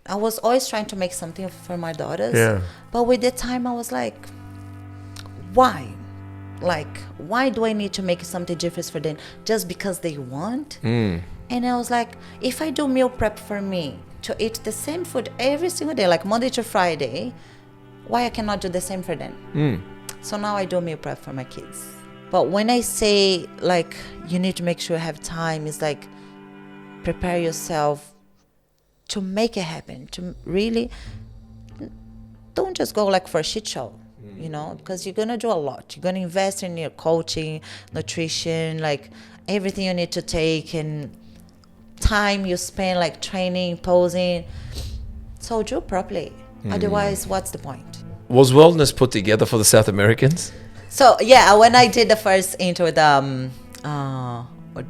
I was always trying to make something for my daughters. Yeah. But with the time, I was like, why? Like, why do I need to make something different for them just because they want? And I was like, if I do meal prep for me to eat the same food every single day, like Monday to Friday, why I cannot do the same for them? So now I do meal prep for my kids. But when I say, like, you need to make sure you have time, it's like, prepare yourself to make it happen, to really, don't just go like for a shit show, you know, because you're going to do a lot. You're going to invest in your coaching, nutrition, like everything you need to take, and time you spend like training, posing. So do properly. Otherwise, what's the point? Was wellness put together for the South Americans? So yeah, when I did the first intro with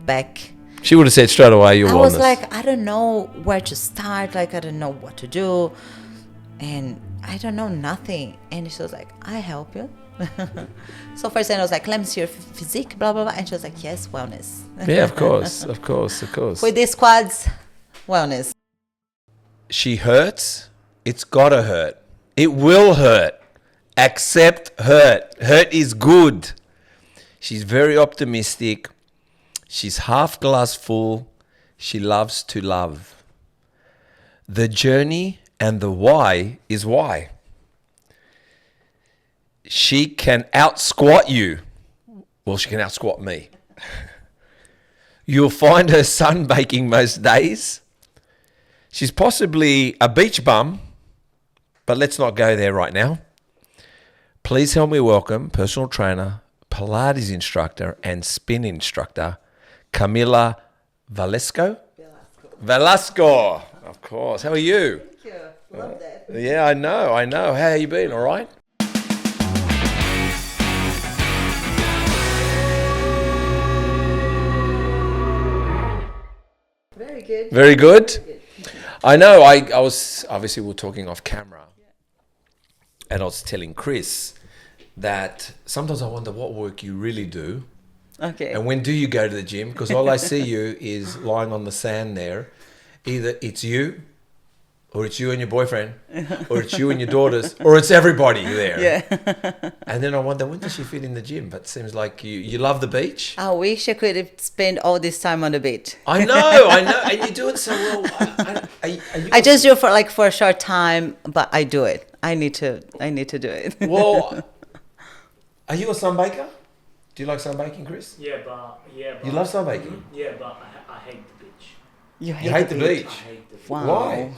Beck, She would have said straight away your I wellness. was like, I don't know where to start. Like, I don't know what to do. And I don't know nothing. And she was like, I help you. So first I was like, let me see your physique, blah, blah, blah. And she was like, yes, wellness. Yeah, of course. With these quads, wellness. She hurts. It's gotta hurt. It will hurt. Accept hurt. Hurt is good. She's very optimistic. She's half glass full. She loves to love. The journey and the why is why. She can out squat you. Well, she can out squat me. You'll find her sunbaking most days. She's possibly a beach bum, but let's not go there right now. Please help me welcome personal trainer, Pilates instructor, and spin instructor, Camila Velasco. Velasco, of course. How are you? Thank you. Love that. Yeah, I know. How you been? All right? Very good. Very good. I know. I was obviously we were talking off camera, and I was telling Chris that sometimes I wonder what work you really do. Okay. And when do you go to the gym? Because all I see you is lying on the sand there. Either it's you, or it's you and your boyfriend, or it's you and your daughters, or it's everybody there. Yeah. And then I wonder, when does she fit in the gym? But it seems like you love the beach. I wish I could spend all this time on the beach. I know. And you do it so well. I just do it for a short time, but I do it. I need to do it. Well, are you a sunbaker? Do you like sunbaking, Chris? Yeah, but You love sunbaking? Yeah, but I hate the beach. You You hate the beach? I hate the beach. Wow. Why?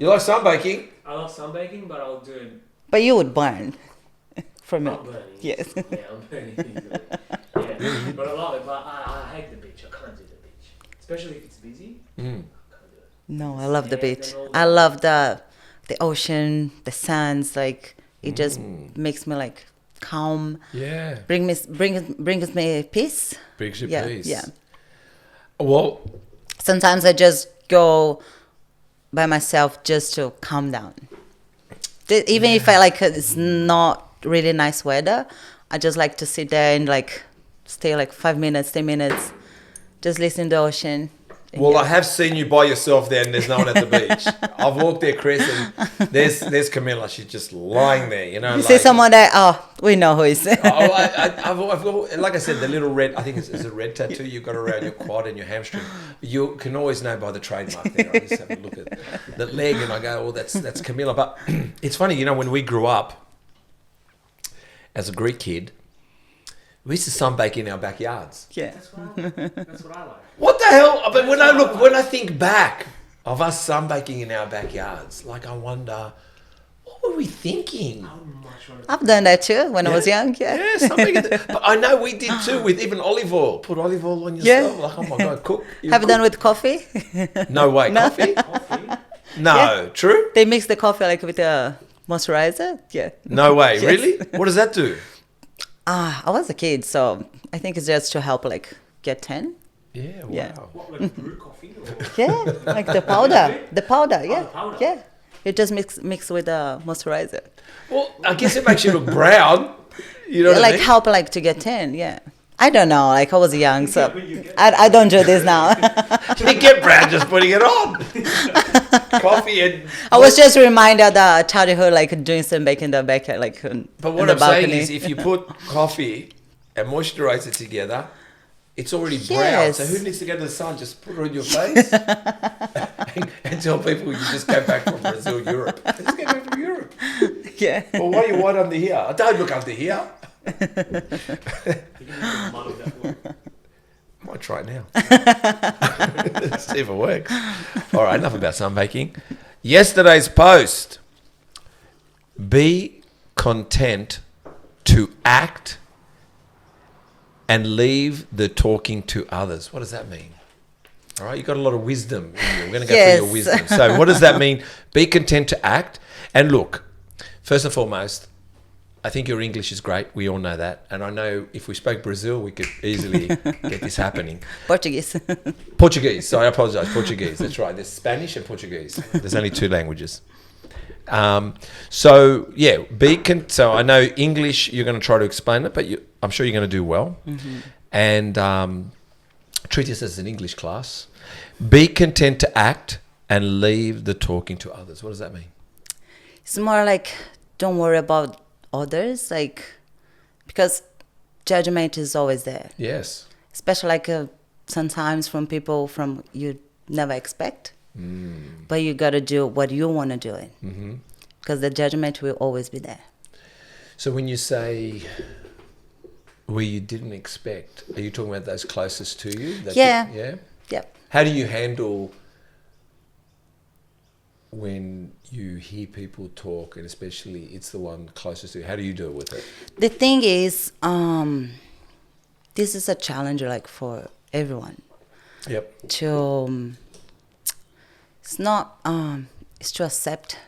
You like sunbaking? I love sunbaking, but I'll do it. But you would burn from it. Not burning. Yes. Yeah, I'm burning easily. Yeah, but I love it. But I hate the beach. I can't do the beach, especially if it's busy. I can't do it. No, I love the Yeah, beach. then all I the- love the ocean, the sands. Like, it just makes me like calm. Yeah. Brings me peace. Brings you Yeah, peace. yeah. Well, Sometimes I just go by myself just to calm down. Even if I like it's not really nice weather, I just like to sit there and like stay like 5 minutes, 10 minutes, just listen to the ocean. And well, yeah. I have seen you by yourself there, and there's no one at the beach. I've walked there, Chris, and there's Camila. She's just lying there, you know. You see someone that, we know who is. I've got, like I said, the little red, I think it's a red tattoo you've got around your quad and your hamstring. You can always know by the trademark there. I just have a look at the leg and I go, oh, that's Camila. But it's funny, you know, when we grew up as a Greek kid, we used to sunbake in our backyards. Yeah. That's what I like. What the hell? But when I think back of us sunbaking in our backyards, like I wonder, what were we thinking? I'm much rather. I've done that too when I was young. Yeah. Yeah, sunbaking. But I know we did too with even olive oil. Put olive oil on yourself. Yeah. Like, oh my God, cook. Have you done with coffee? No way. No. Coffee? Coffee. No. Yeah. True? They mix the coffee like with a moisturizer. Yeah. No way. Yes. Really? What does that do? I was a kid, so I think it's just to help like get tan. Yeah, wow. Yeah. What, like brew coffee? Or? Yeah, like the powder. The powder, yeah. the powder. Yeah. You just mix with a moisturizer. Well, I guess it makes you look brown. You know what I Like mean? help like to get tan, yeah. I don't know. Like I was young, so You get- I don't do this now. You get Brad just putting it on. Coffee and. I was just reminded that childhood, like doing some baking in the backyard, like But in what the I'm balcony. saying is, if you put coffee and moisturizer together, it's already brown. Yes. So who needs to go to the sun? Just put it on your face and tell people you just came back from Brazil, Europe. I just came back from Europe. Yeah. Well, why are you white under here? Don't look under here. You can use the model that way. Might try it now. See if it works. All right, enough about sunbaking. Yesterday's post. Be content to act and leave the talking to others. What does that mean? All right, you've got a lot of wisdom in you. We're going to go Yes. through your wisdom. So what does that mean? Be content to act. And look, first and foremost, I think your English is great. We all know that. And I know if we spoke Brazil, we could easily get this happening. Portuguese. Portuguese. So I apologize. Portuguese. That's right. There's Spanish and Portuguese. There's only two languages. So yeah, so I know English. You're going to try to explain it, but I'm sure you're going to do well. Mm-hmm. And treat this as an English class. Be content to act and leave the talking to others. What does that mean? It's more like don't worry about others, like because judgment is always there, Yes. especially like sometimes from people from you never expect. But you got to do what you want to do it because the judgment will always be there. So when you say where you didn't expect, are you talking about those closest to you? Yeah. Yeah. Yep. How do you handle when you hear people talk, and especially it's the one closest to you? How do you deal with it? The thing is, this is a challenge like for everyone Yep. to it's not it's to accept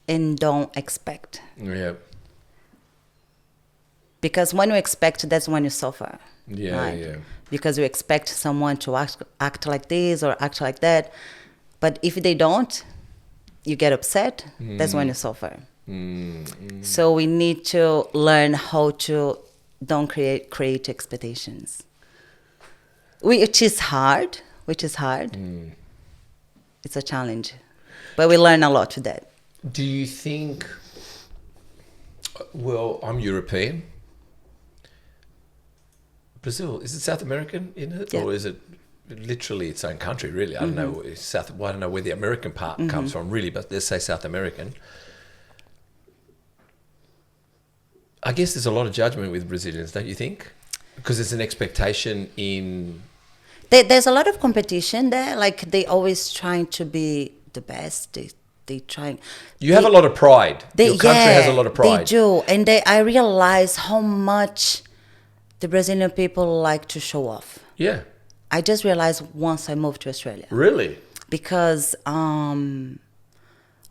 and don't expect, Yep. because when you expect, that's when you suffer. Yeah, right? yeah. Because you expect someone to act like this or act like that, but if they don't, you get upset. That's when you suffer. So we need to learn how to don't create expectations, which is hard. It's a challenge, but we learn a lot with that. Do you think, well, I'm European. Brazil, is it South American in it? Yeah. Or is it literally its own country, really? I don't know. I don't know where the American part comes from, really, but let's say South American. I guess there's a lot of judgment with Brazilians, don't you think? Because there's an expectation in... There's a lot of competition there. Like they always trying to be the best. They trying. You have a lot of pride. Your country has a lot of pride. They do, and I realize how much the Brazilian people like to show off. Yeah. I just realized once I moved to Australia Really? because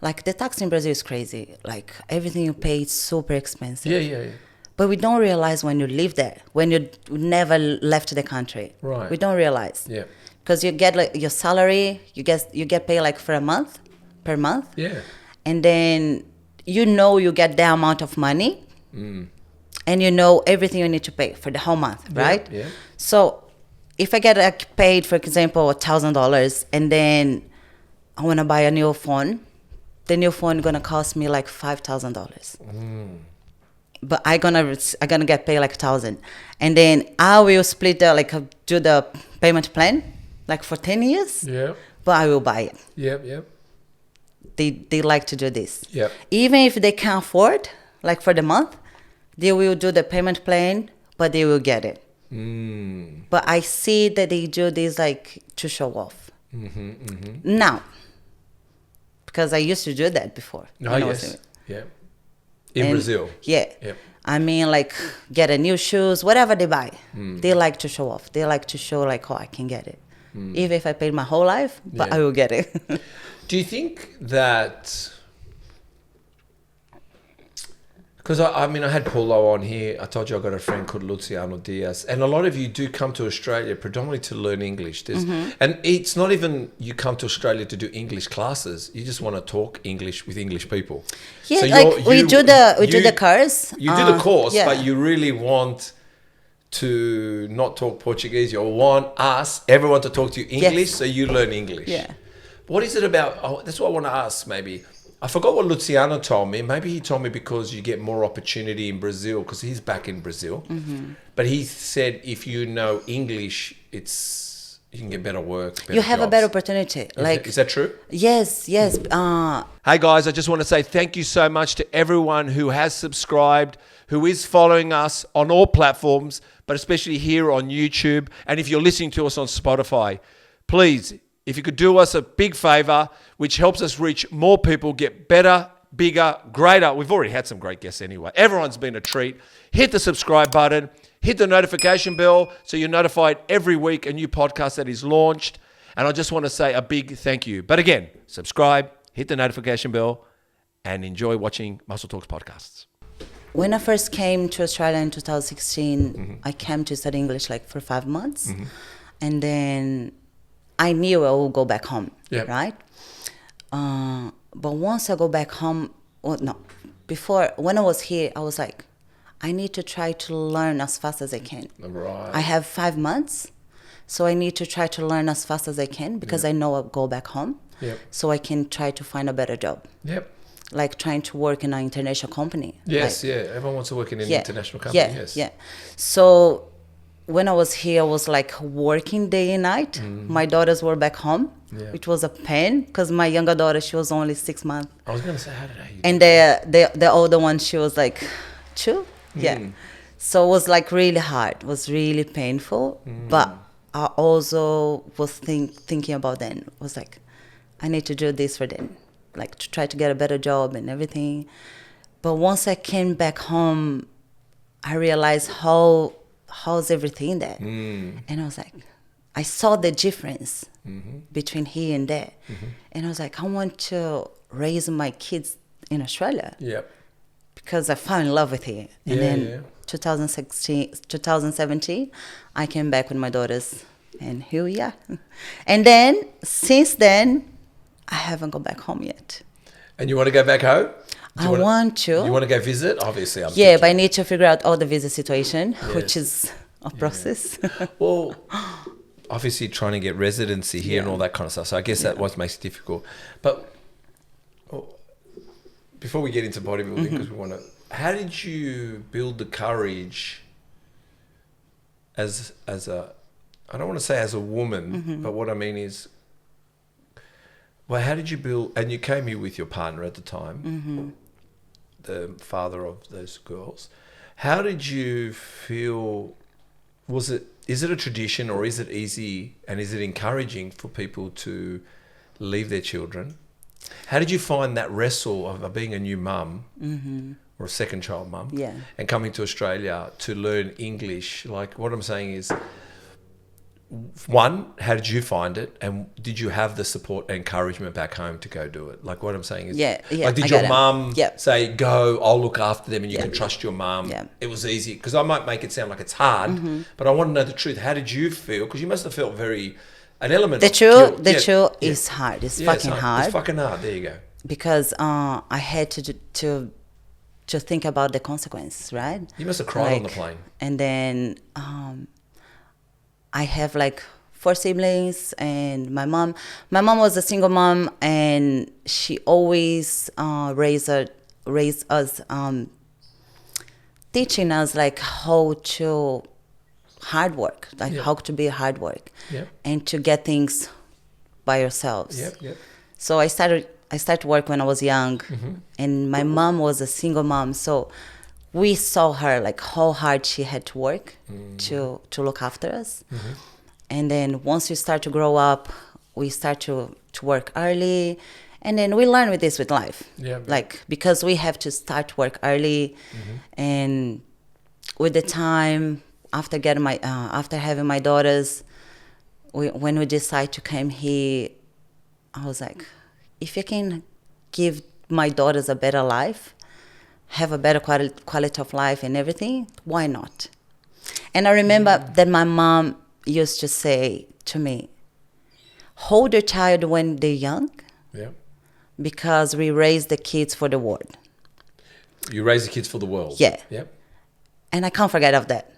like the tax in Brazil is crazy. Like everything you pay is super expensive. Yeah. But we don't realize when you live there, when you never left the country. Right. We don't realize. Yeah. Because you get like your salary, you get paid like for a month, per month. Yeah. And then you get the amount of money, and you know everything you need to pay for the whole month, right? Yeah. So if I get like paid, for example, $1,000, and then I want to buy a new phone, the new phone gonna cost me like $5,000. But I gonna get paid like 1,000, and then I will split do the payment plan like for 10 years. Yeah. But I will buy it. Yep. They like to do this. Yep. Even if they can't afford, like for the month, they will do the payment plan, but they will get it. But I see that they do this like to show off. Now, because I used to do that before. Oh, yes. Yeah. In Brazil. Yeah. Yep. I mean, like, get a new shoes, whatever they buy. They like to show off. They like to show, like, oh, I can get it. Even if I paid my whole life, but Yeah. I will get it. Do you think that... Because, I mean, I had Paulo on here. I told you I got a friend called Luciano Diaz. And a lot of you do come to Australia predominantly to learn English. And it's not even you come to Australia to do English classes. You just want to talk English with English people. Yeah, So like, we do the course. You do the course, yeah. but you really want to not talk Portuguese. You want everyone to talk to you English, Yes. so you learn English. Yeah. What is it about? Oh, that's what I want to ask. Maybe I forgot what Luciano told me. Maybe he told me because you get more opportunity in Brazil because he's back in Brazil. Mm-hmm. But he said if you know English, you can get better work. You have a jobs. better opportunity. Is that true? Yes. Hey guys, I just want to say thank you so much to everyone who has subscribed, who is following us on all platforms, but especially here on YouTube. And if you're listening to us on Spotify, please, if you could do us a big favor, which helps us reach more people, get better, bigger, greater. We've already had some great guests anyway. Everyone's been a treat. Hit the subscribe button, hit the notification bell so you're notified every week a new podcast that is launched. And I just want to say a big thank you. But again, subscribe, hit the notification bell, and enjoy watching Muscle Talks podcasts. When I first came to Australia in 2016, I came to study English like for 5 months. And then I knew I would go back home, right? But once I go back home, before, when I was here, I was like, I need to try to learn as fast as I can. Right. I have 5 months, so I need to try to learn as fast as I can because I know I'll go back home. So I can try to find a better job. Like trying to work in an international company. Yes, like, everyone wants to work in an international company. Yeah. So when I was here, I was like working day and night. My daughters were back home, which was a pain because my younger daughter, she was only 6 months. I was going to say, how did I... And the older one, she was like 2. So it was like really hard. It was really painful. But I also was thinking about then. I was like, I need to do this for them. Like to try to get a better job and everything. But once I came back home, I realized how's everything there. And I was like, I saw the difference between here and there. And I was like, I want to raise my kids in Australia. Because I fell in love with here. And then 2017, I came back with my daughters. And here we are. And then, since then, I haven't gone back home yet. And you want to go back home? I want to. You want to go visit? Obviously, I'm Yeah, thinking. but I need to figure out all the visa situation, which is a process. Well, obviously trying to get residency here and all that kind of stuff. So I guess that what makes it difficult. But before we get into bodybuilding, because we want to, how did you build the courage as a, I don't want to say as a woman, but what I mean is, well, how did you build, and you came here with your partner at the time, the father of those girls. How did you feel, is it a tradition or is it easy and is it encouraging for people to leave their children? How did you find that wrestle of being a new mum or a second child mum and coming to Australia to learn English? Like what I'm saying is, one, how did you find it? And did you have the support and encouragement back home to go do it? Like what I'm saying is, like did your mum say, go, I'll look after them and you can trust your mum? It was easy. Because I might make it sound like it's hard, but I want to know the truth. How did you feel? Because you must have felt an element of guilt. The truth is hard. It's fucking hard. It's fucking hard. There you go. Because I had to think about the consequence, right? You must have cried on the plane. And then I have like 4 siblings and my mom was a single mom and she always raised us, teaching us like how to hard work, like how to be hard work and to get things by yourselves. So I started work when I was young and my mom was a single mom. So we saw her like how hard she had to work to look after us. And then once we start to grow up, we start to work early. And then we learn with life. Like, because we have to start work early. And with the time, after having my daughters, when we decide to come here, I was like, if you can give my daughters a better life, have a better quality of life and everything, why not? And I remember that my mom used to say to me, hold your child when they're young, because we raise the kids for the world. You raise the kids for the world. And I can't forget of that.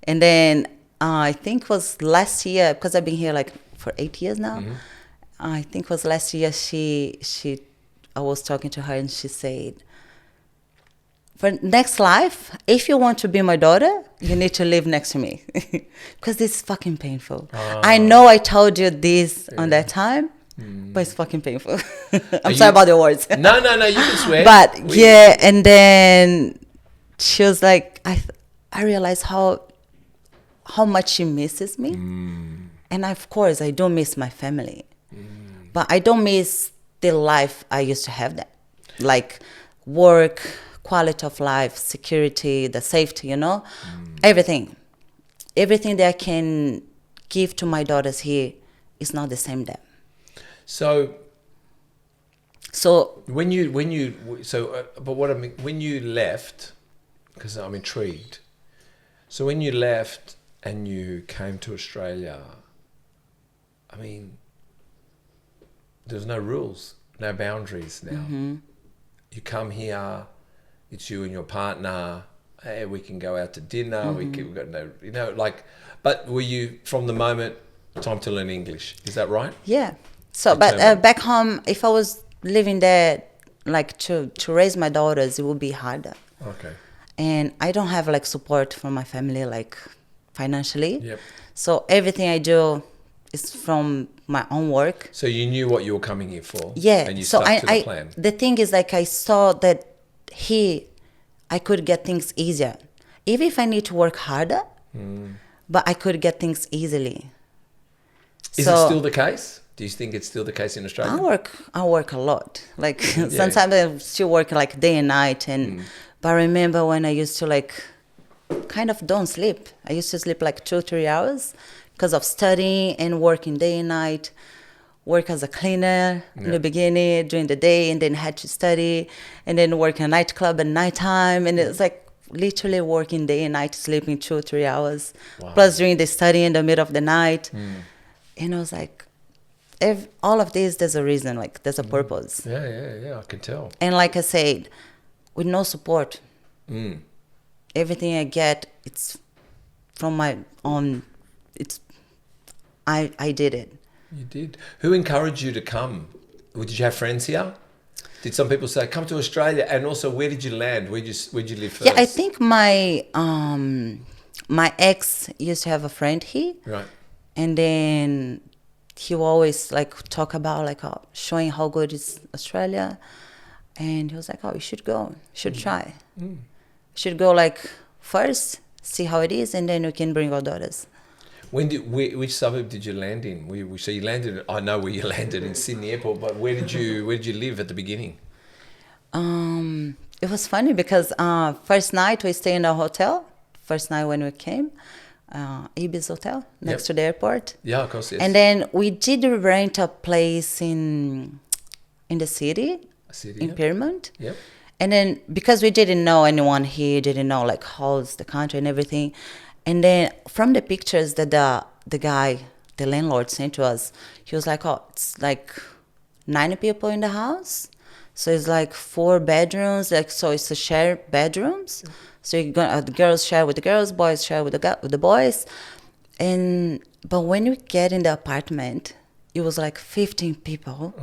And then I think it was last year, because I've been here like for 8 years now. I think it was last year I was talking to her and she said, for next life, if you want to be my daughter, you need to live next to me. Because this is fucking painful. I know I told you this on that time, but it's fucking painful. I'm sorry about the words. No, you can swear. But and then she was like, I realized how much she misses me. And of course, I don't miss my family. But I don't miss the life I used to have, that like work, quality of life, security, the safety, everything that I can give to my daughters here is not the same there. So when you left, because I'm intrigued. So when you left and you came to Australia, I mean, there's no rules, no boundaries now. You come here, it's you and your partner. Hey, we can go out to dinner. We've got no, but were you from the moment time to learn English? Is that right? Yeah. So, but back home, if I was living there, like to raise my daughters, it would be harder. Okay. And I don't have like support from my family, like financially. Yep. So everything I do is from my own work. So you knew what you were coming here for. Yeah. And you so stuck to the plan. The thing is, like, I saw that I could get things easier, even if I need to work harder. But I could get things easily. Is it still the case? Do you think it's still the case in Australia? I work a lot. Like sometimes I still work like day and night. But I remember when I used to like kind of don't sleep. I used to sleep like 2-3 hours because of studying and working day and night. Work as a cleaner in the beginning, during the day, and then had to study, and then work in a nightclub at nighttime. And it's like literally working day and night, sleeping 2-3 hours, plus doing the study in the middle of the night. And I was like, all of this, there's a reason, like there's a purpose. Yeah, I can tell. And like I said, with no support, everything I get, it's from my own, I did it. You did. Who encouraged you to come? Did you have friends here? Did some people say, come to Australia? And also, where did you land? Where'd you live first? Yeah, I think my ex used to have a friend here. Right. And then he will always like talk about like showing how good is Australia. And he was like, oh, you should go. You should try. You should go like first, see how it is, and then we can bring our daughters. Which suburb did you land in? So you landed. I know where you landed in Sydney Airport, but where did you live at the beginning? It was funny because first night we stayed in a hotel. First night when we came, Ibis Hotel next to the airport. Yeah, of course. Yes. And then we did rent a place in the city, in Pyrmont. Yep. And then because we didn't know anyone here, didn't know like how's the country and everything. And then from the pictures that the landlord sent to us, he was like, oh, it's like 9 people in the house. So it's like 4 bedrooms, like so it's a shared bedrooms. So you're gonna, the girls share with the girls, boys share with the boys. But when we get in the apartment, it was like 15 people.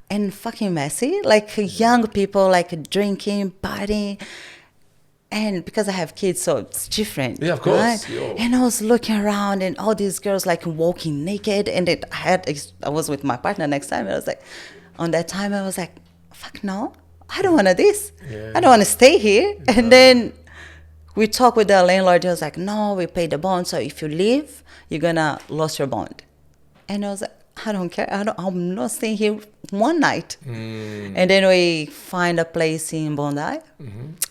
And fucking messy, like young people like drinking, partying. And because I have kids, so it's different. Yeah, of course. Right? And I was looking around and all these girls like walking naked. And I was with my partner next time. And I was like, on that time, I was like, fuck no, I don't want to this. Yeah. I don't want to stay here. Yeah. And then we talked with the landlord. He was like, no, we paid the bond. So if you leave, you're going to lose your bond. And I was like, I don't care. I'm not staying here one night. And then we find a place in Bondi.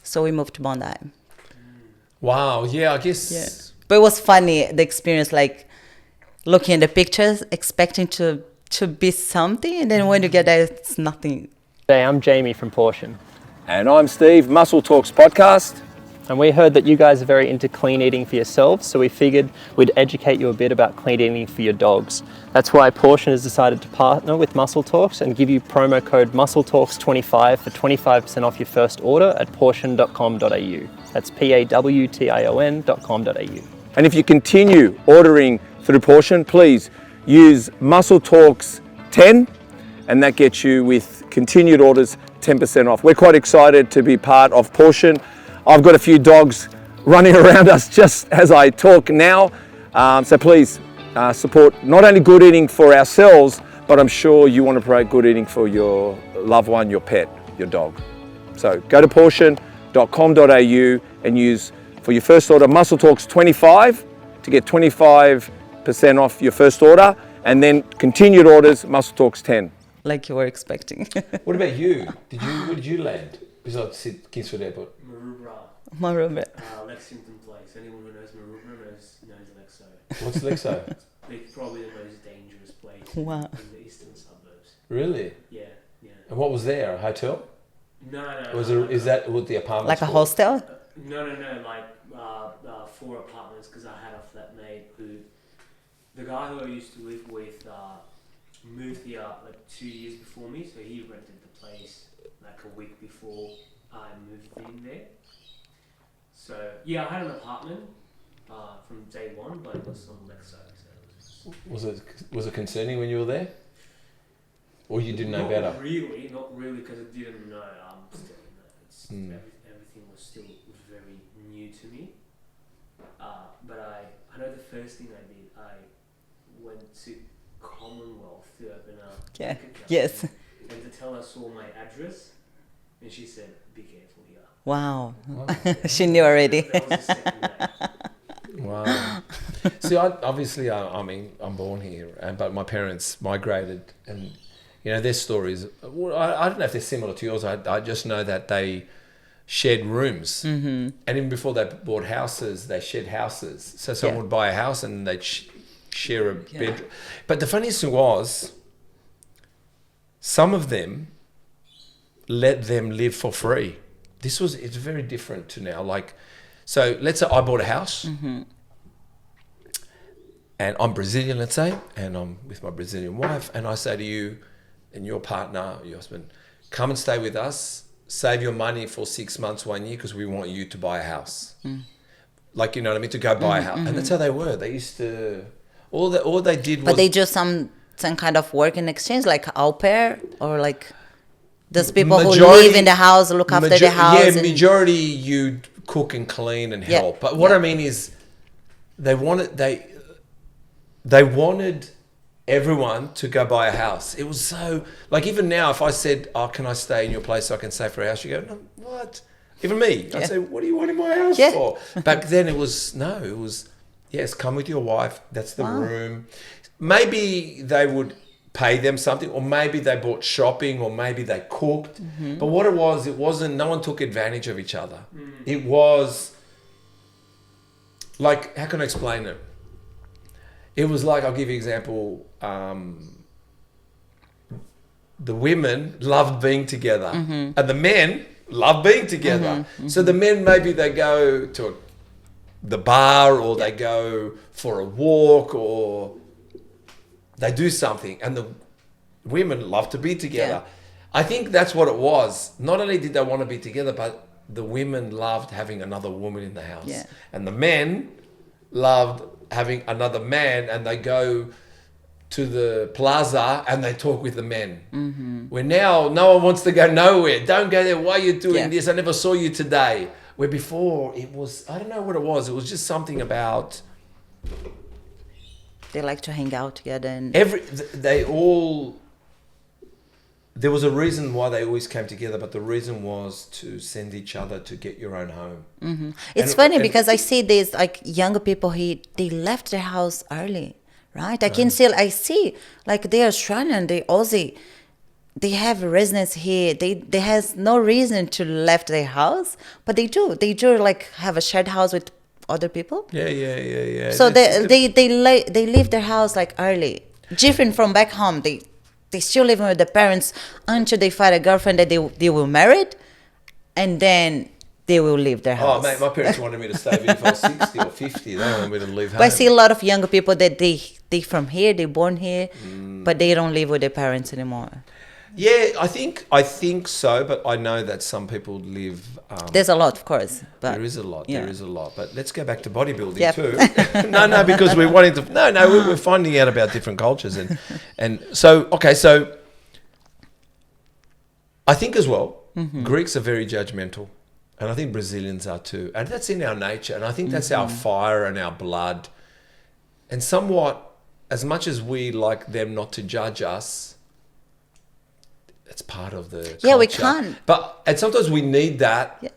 So we moved to Bondi. Wow. Yeah, I guess. Yeah. But it was funny, the experience, like looking at the pictures, expecting to be something. And then when you get there, it's nothing. Hey, I'm Jamie from Pawtion. And I'm Steve, Muscle Talks Podcast. And we heard that you guys are very into clean eating for yourselves, so we figured we'd educate you a bit about clean eating for your dogs. That's why Pawtion has decided to partner with Muscle Talks and give you promo code MuscleTalks25 for 25% off your first order at pawtion.com.au. That's pawtion.com.au. And if you continue ordering through Pawtion, please use Muscle Talks 10, and that gets you with continued orders 10% off. We're quite excited to be part of Pawtion. I've got a few dogs running around us just as I talk now. So please support not only good eating for ourselves, but I'm sure you want to promote good eating for your loved one, your pet, your dog. So go to pawtion.com.au and use for your first order Muscle Talks 25 to get 25% off your first order, and then continued orders Muscle Talks 10. Like you were expecting. What about you? Where did you land besides Kingsford Airport? Maroubra. Lexington Place. Anyone who knows Maroubra knows Lexo. What's Lexo? It's probably the most dangerous place Wow. in the eastern suburbs. Really? Yeah. And what was there? A hotel? No. Is that what the apartment? Like a hostel? No. Like 4 apartments, because I had a flatmate who, the guy who I used to live with, moved here like 2 years before me, so he rented the place like a week before I moved in there. So yeah, I had an apartment from day one, but it was on Lexo. So Was it concerning when you were there, or you didn't know not better? Not really, because I didn't know. Everything was still very new to me. But I know the first thing I did, I went to Commonwealth to open a Yeah. bank account. Yes. And to tell her saw my address, and she said, "Be careful here." Wow. She knew already. That was the second day. Wow. See, I mean, I'm born here, but my parents migrated, and their stories. Well, I don't know if they're similar to yours. I just know that they shared rooms, and even before they bought houses, they shared houses. So someone would buy a house and they'd share a bedroom. But the funniest thing was, some of them let them live for free. It's very different to now. Like, so let's say I bought a house, and I'm Brazilian, let's say, and I'm with my Brazilian wife, and I say to you and your partner, your husband, come and stay with us, save your money for 6 months, 1 year, because we want you to buy a house. Like, you know what I mean, to go buy a house. And that's how they were. They used to, all they did was... But they do some kind of work in exchange, like au pair, or like those people who live in the house, look after the house. Yeah, majority you cook and clean and help. But what I mean is, they wanted everyone to go buy a house. It was so, like, even now, if I said, "Oh, can I stay in your place so I can stay for a house?" You go, "No, what?" Even me, I say, "What do you want in my house for?" Back then, it was yes, come with your wife. That's the room. Maybe they would pay them something, or maybe they bought shopping, or maybe they cooked. But what it wasn't. No one took advantage of each other. It was like, how can I explain it? It was like, I'll give you an example. The women loved being together, and the men loved being together. So the men, maybe they go to the bar, or they go for a walk, or they do something, and the women love to be together. I think that's what it was. Not only did they want to be together, but the women loved having another woman in the house, and the men loved having another man, and they go to the plaza and they talk with the men. Where now no one wants to go nowhere. Don't go there. Why are you doing this? I never saw you today. Where before it was, I don't know what it was. It was just something about, they like to hang out together, and there was a reason why they always came together, but the reason was to send each other to get your own home. It's funny because I see these like younger people, they left their house early, right? I see like they are Australian, they Aussie, they have a residence here. They has no reason to left their house, but they do like have a shared house with other people. Yeah. So they leave their house like early, different from back home. They still living with their parents until they find a girlfriend that they will married, and then they will leave their house. Oh, mate, my parents wanted me to stay with if I was 60 or 50. They wanted me to leave home. But I see a lot of younger people that they from here, they born here, but they don't live with their parents anymore. Yeah, I think so, but I know that some people live. There's a lot, of course, but There is a lot. yeah. There is a lot. But let's go back to bodybuilding Yep. too. No, because we're wanting to. No, we're finding out about different cultures and so okay. So I think as well, Greeks are very judgmental, and I think Brazilians are too, and that's in our nature, and I think that's our fire and our blood, and somewhat as much as we like them not to judge us. It's part of the culture. Yeah, we can't. And sometimes we need that Yeah.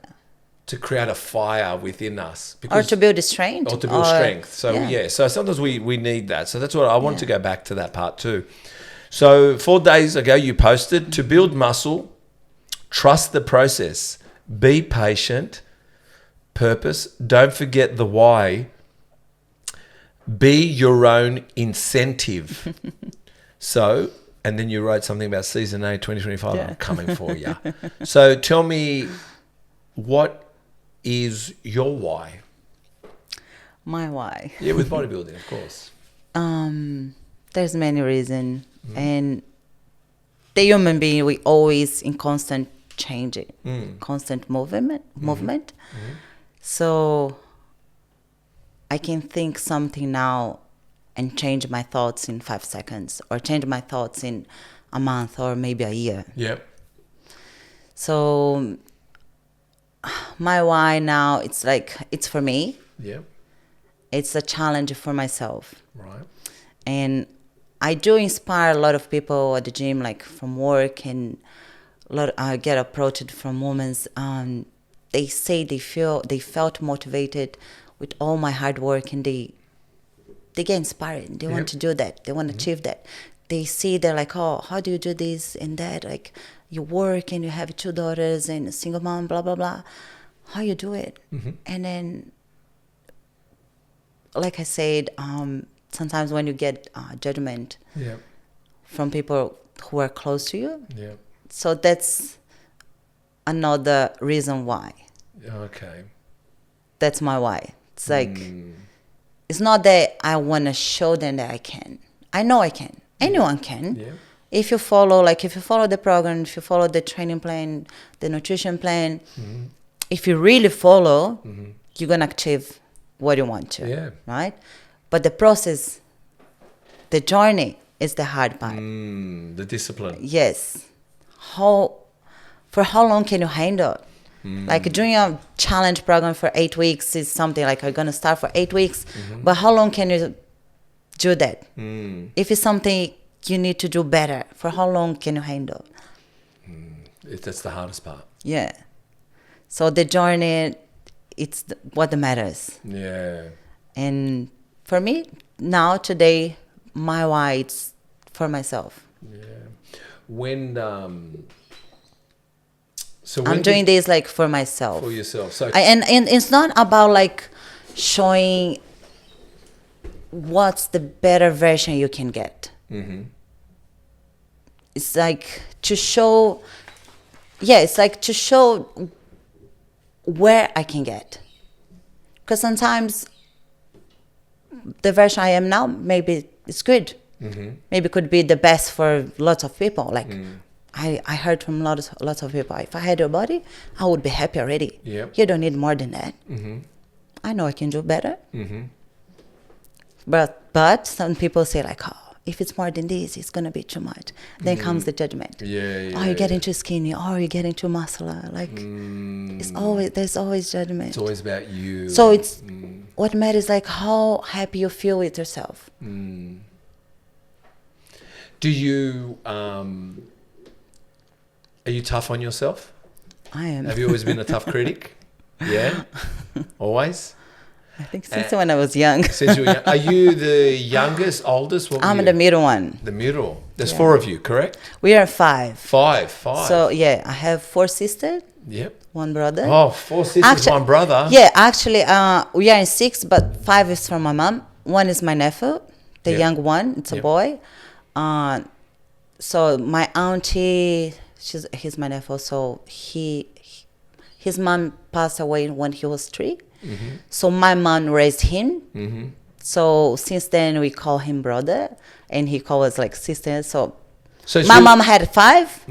to create a fire within us. Or to build strength. Or to build strength. So, yeah. so sometimes we need that. So that's what I want to go back to that part too. So 4 days ago, you posted, to build muscle, trust the process, be patient, purpose, don't forget the why, be your own incentive. So... And then you wrote something about season 8, 2025. Yeah. I'm coming for you. So tell me, what is your why? My why? Yeah, with bodybuilding, of course. There's many reasons. And the human being, we always in constant changing, constant movement. So I can think something now and change my thoughts in 5 seconds, or change my thoughts in a month or maybe a year. Yep. So my why now, it's like, it's for me. Yep. It's a challenge for myself. Right. And I do inspire a lot of people at the gym, like from work, and I get approached from women. They say they felt motivated with all my hard work, and they get inspired. They want to do that. They want to achieve that. They see, they're like, oh, how do you do this and that? Like, you work and you have 2 daughters and a single mom, blah, blah, blah. How you do it? And then, like I said, sometimes when you get judgment from people who are close to you, so that's another reason why. Okay. That's my why. It's like... It's not that I want to show them that I can. I know I can. Anyone can. Yeah. If you follow the program, if you follow the training plan, the nutrition plan, if you really follow, you're going to achieve what you want to. Yeah. Right? But the process, the journey is the hard part. The discipline. Yes. For how long can you handle? Like doing a challenge program for 8 weeks is something like I'm going to start for 8 weeks. But how long can you do that? If it's something you need to do better, for how long can you handle? That's the hardest part. Yeah. So the journey, it's what matters. Yeah. And for me, now, today, my why, it's for myself. Yeah. When... So I'm doing this like for myself. For yourself. So And it's not about like showing what's the better version you can get. It's like to show, it's like to show where I can get. Because sometimes the version I am now, maybe it's good. Maybe it could be the best for lots of people. Like, I heard from lots of people, if I had your body, I would be happy already. Yep. You don't need more than that. I know I can do better. But some people say like, oh, if it's more than this, it's going to be too much. Then comes the judgment. Oh, you're getting too skinny. Oh, you're getting too muscular. Like, there's always judgment. It's always about you. So it's, what matters like how happy you feel with yourself. Do you... Are you tough on yourself? I am. Have you always been a tough critic? Yeah? Always? I think since when I was young. Since you were young. Are you the youngest, oldest? What were I'm you? the middle one. The middle. There's 4 of you, correct? We are 5. 5. So, yeah, I have 4 sisters, Yep. 1 brother. Oh, 4 sisters, 1 brother. Yeah, actually, we are in 6, but 5 is from my mom. 1 is my nephew, the young one. It's a boy. So my auntie... he's my nephew, so his mom passed away when he was 3. So my mom raised him. So since then we call him brother, and he calls us like sister. So So My mom had 5,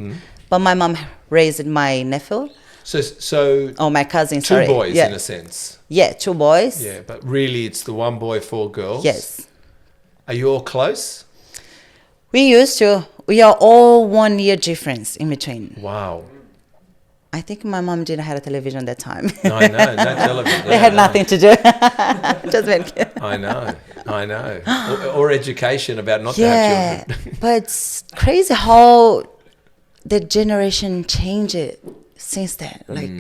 but my mom raised my nephew. So Oh, my cousin, 2 sorry. boys Yeah. in a sense. Yeah, 2 boys. Yeah, but really it's the 1 boy, 4 girls. Yes. Are you all close? We used to. We are all 1 year difference in between. Wow. I think my mom didn't have a television that time. No, I know, no television. They had nothing to do. Just went. I know. Or education about not to Yeah, have children. but it's crazy how the generation changed since then. Like,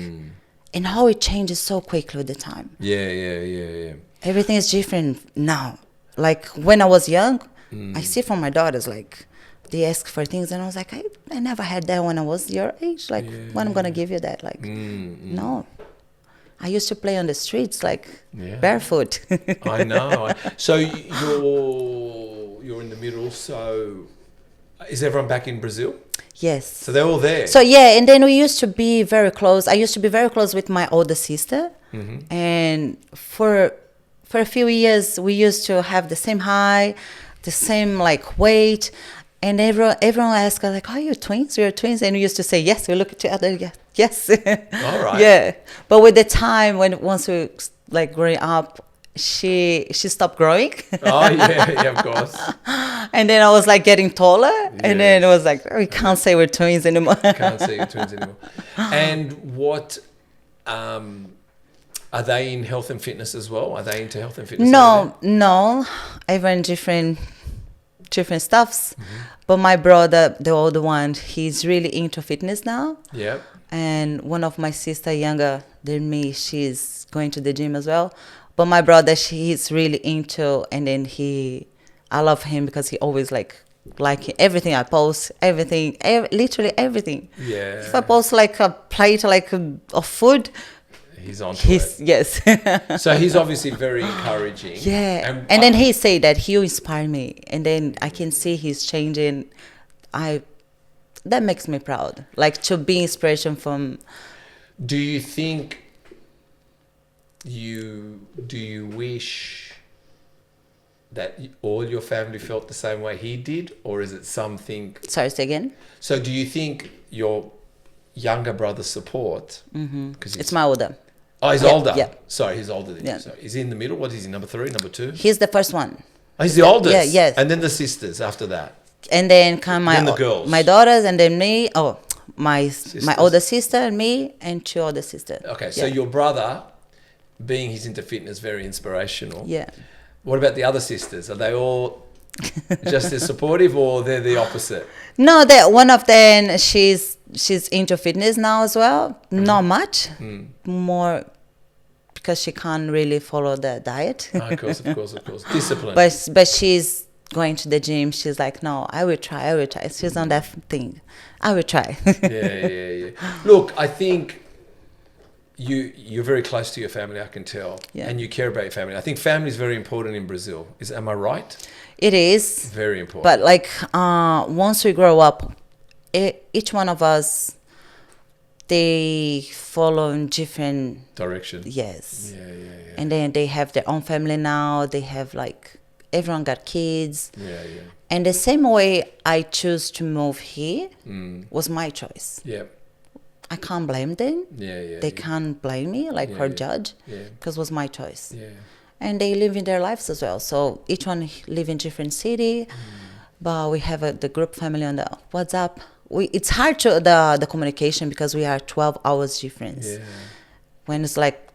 and how it changes so quickly with the time. Yeah. Everything is different now. Like when I was young, I see from my daughters, like they ask for things, and I was like, I never had that when I was your age. Like, when I'm gonna give you that? Like, no. I used to play on the streets, like barefoot. I know. So you're in the middle. So is everyone back in Brazil? Yes. So they're all there. So yeah, and then we used to be very close. I used to be very close with my older sister, and for a few years we used to have the same height, the same like weight, and everyone asked us like, "Are you twins? We're twins," and we used to say, "Yes." We look at each other, yeah, yes. All right. Yeah, but with the time, once we like growing up, she stopped growing. Oh yeah, of course. And then I was like getting taller, and then it was like, we can't say we're twins anymore. Can't say you're twins anymore. And what are they in health and fitness as well? Are they into health and fitness? No. Everyone different stuffs. But my brother, the older one, he's really into fitness now. Yeah. And one of my sister, younger than me, she's going to the gym as well. But my brother, he's really into, and then I love him because he always like everything I post, everything, literally everything. Yeah. If I post like a plate of food, he's on it. Yes. So he's obviously very encouraging. Yeah. And then he say that he'll inspire me, and then I can see he's changing. That makes me proud. Like to be inspiration from. Do you think do you wish that all your family felt the same way he did, or is it something? Sorry, say again. So do you think your younger brother's support? Because It's my older. Oh, he's Yeah, older. yeah. Sorry, he's older than Yeah. you. So is he in the middle? What is he? Number 3, number 2? He's the first one. Oh, he's the oldest. Yeah, yes. And then the sisters after that. And then come Then the girls. my daughters, and then me. Oh, my Sisters. older sister and me, and 2 older sisters. Okay, so Yeah. your brother, being he's into fitness, very inspirational. Yeah. What about the other sisters? Are they all just as supportive, or they're the opposite? No, that one of them, she's into fitness now as well. Not much, more because she can't really follow the diet. Oh, of course. Discipline. But she's going to the gym. She's like, no, I will try. She's on that thing. I will try. Yeah. Look, I think you're very close to your family, I can tell. Yeah. And you care about your family. I think family is very important in Brazil. Am I right? It is. Very important. But like once we grow up, each one of us, they follow in different direction. Yes. Yeah. And then they have their own family now. They have like everyone got kids. Yeah. And the same way I choose to move here was my choice. Yeah. I can't blame them. Yeah. They can't blame me like or judge because it was my choice. Yeah. And they live in their lives as well. So each one live in different city, but we have the group family on the WhatsApp. It's hard to the communication because we are 12 hours difference. Yeah. When it's like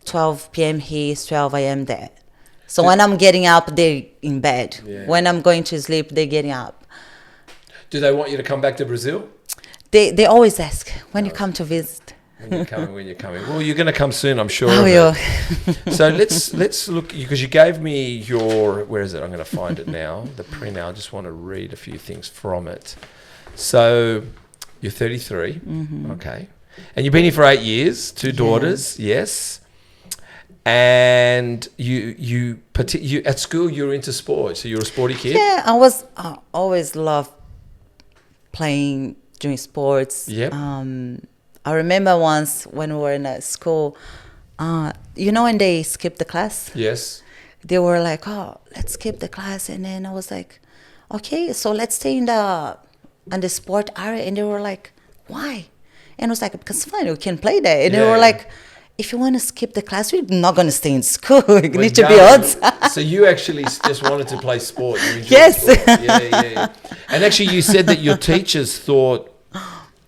12 p.m. here, it's 12 a.m. there. So when I'm getting up, they're in bed. Yeah. When I'm going to sleep, they're getting up. Do they want you to come back to Brazil? They always ask when you come to visit. When you're coming. Well, you're going to come soon, I'm sure. Oh, of yeah. it. So let's look, because you gave me your, where is it? I'm going to find it now. The printout. I just want to read a few things from it. So you're 33. Okay. And you've been here for 8 years, 2 daughters. Yes. And you at school, you were into sports. So you're a sporty kid? Yeah, I always loved playing, doing sports. Yep. I remember once when we were in a school, when they skipped the class? Yes. They were like, oh, let's skip the class. And then I was like, okay, so let's stay in the sport area. And they were like, why? And I was like, because fine, we can play there. And they Yeah. were like, if you want to skip the class, we're not going to stay in school. You We're need to be done. outside. So you actually just wanted to play sport. You enjoyed Yes. sport. Yeah. And actually, you said that your teachers thought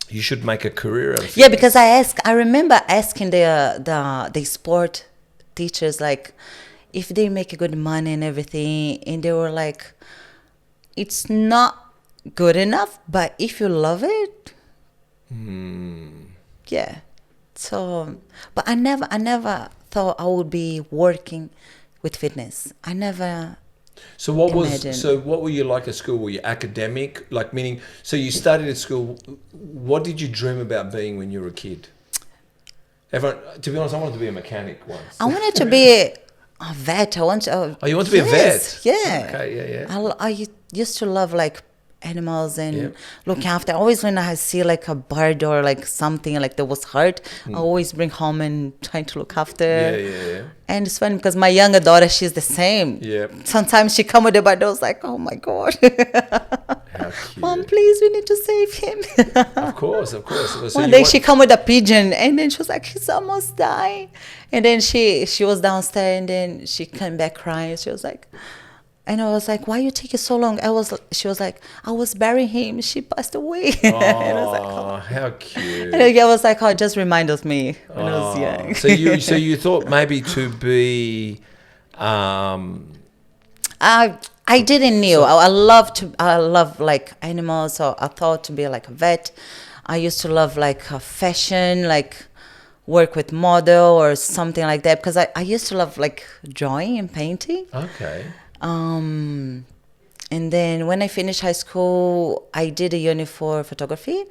you should make a career out of it. Yeah, because I remember asking the sport teachers, like, if they make good money and everything, and they were like, it's not good enough, but if you love it, yeah. So, but I never thought I would be working with fitness. I never. So what Imagine. what were you like at school? Were you academic? Like, meaning, so you studied at school. What did you dream about being when you were a kid? Everyone, to be honest, I wanted to be a mechanic once. I wanted to be a vet. I want to. Oh, you want to be a yes, vet? Yeah. Okay, yeah. I used to love like animals and Yeah. looking after. Always when I see like a bird or like something like that was hurt, I always bring home and try to look after. Yeah. And it's funny because my younger daughter, she's the same. Yeah. Sometimes she come with the bird. I was like, oh my god, How cute. Mom, please, we need to save him. Of course. So One you day want- she come with a pigeon, and then she was like, he's almost dying. And then she was downstairs, and then she came back crying. She was like, and I was like, why you take it so long? She was like, I was burying him. She passed away. And I was like, Oh, how cute. and I was like, oh, it just reminded me when I was Oh, young. so you thought maybe to be I didn't knew. I love like animals, so I thought to be like a vet. I used to love like fashion, like work with model or something like that, because I used to love like drawing and painting. okay. And then when I finished high school, I did a uni for photography.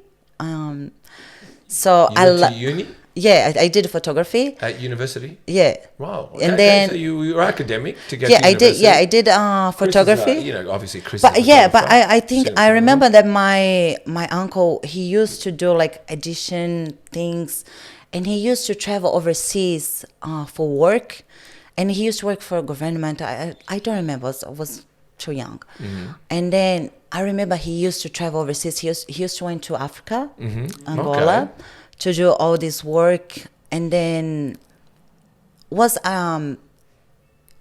So You went to uni yeah, I did photography. at university. Yeah. Wow. And then so you were academic to get yeah, to university. I did photography. Chris is, obviously Chris. But is a yeah, but photographer. I think I remember that my uncle, he used to do like edition things, and he used to travel overseas for work, and he used to work for a government. I don't remember. I was too young. And then I remember he used to travel overseas. He used to went to Africa, Angola, to do all this work, and then was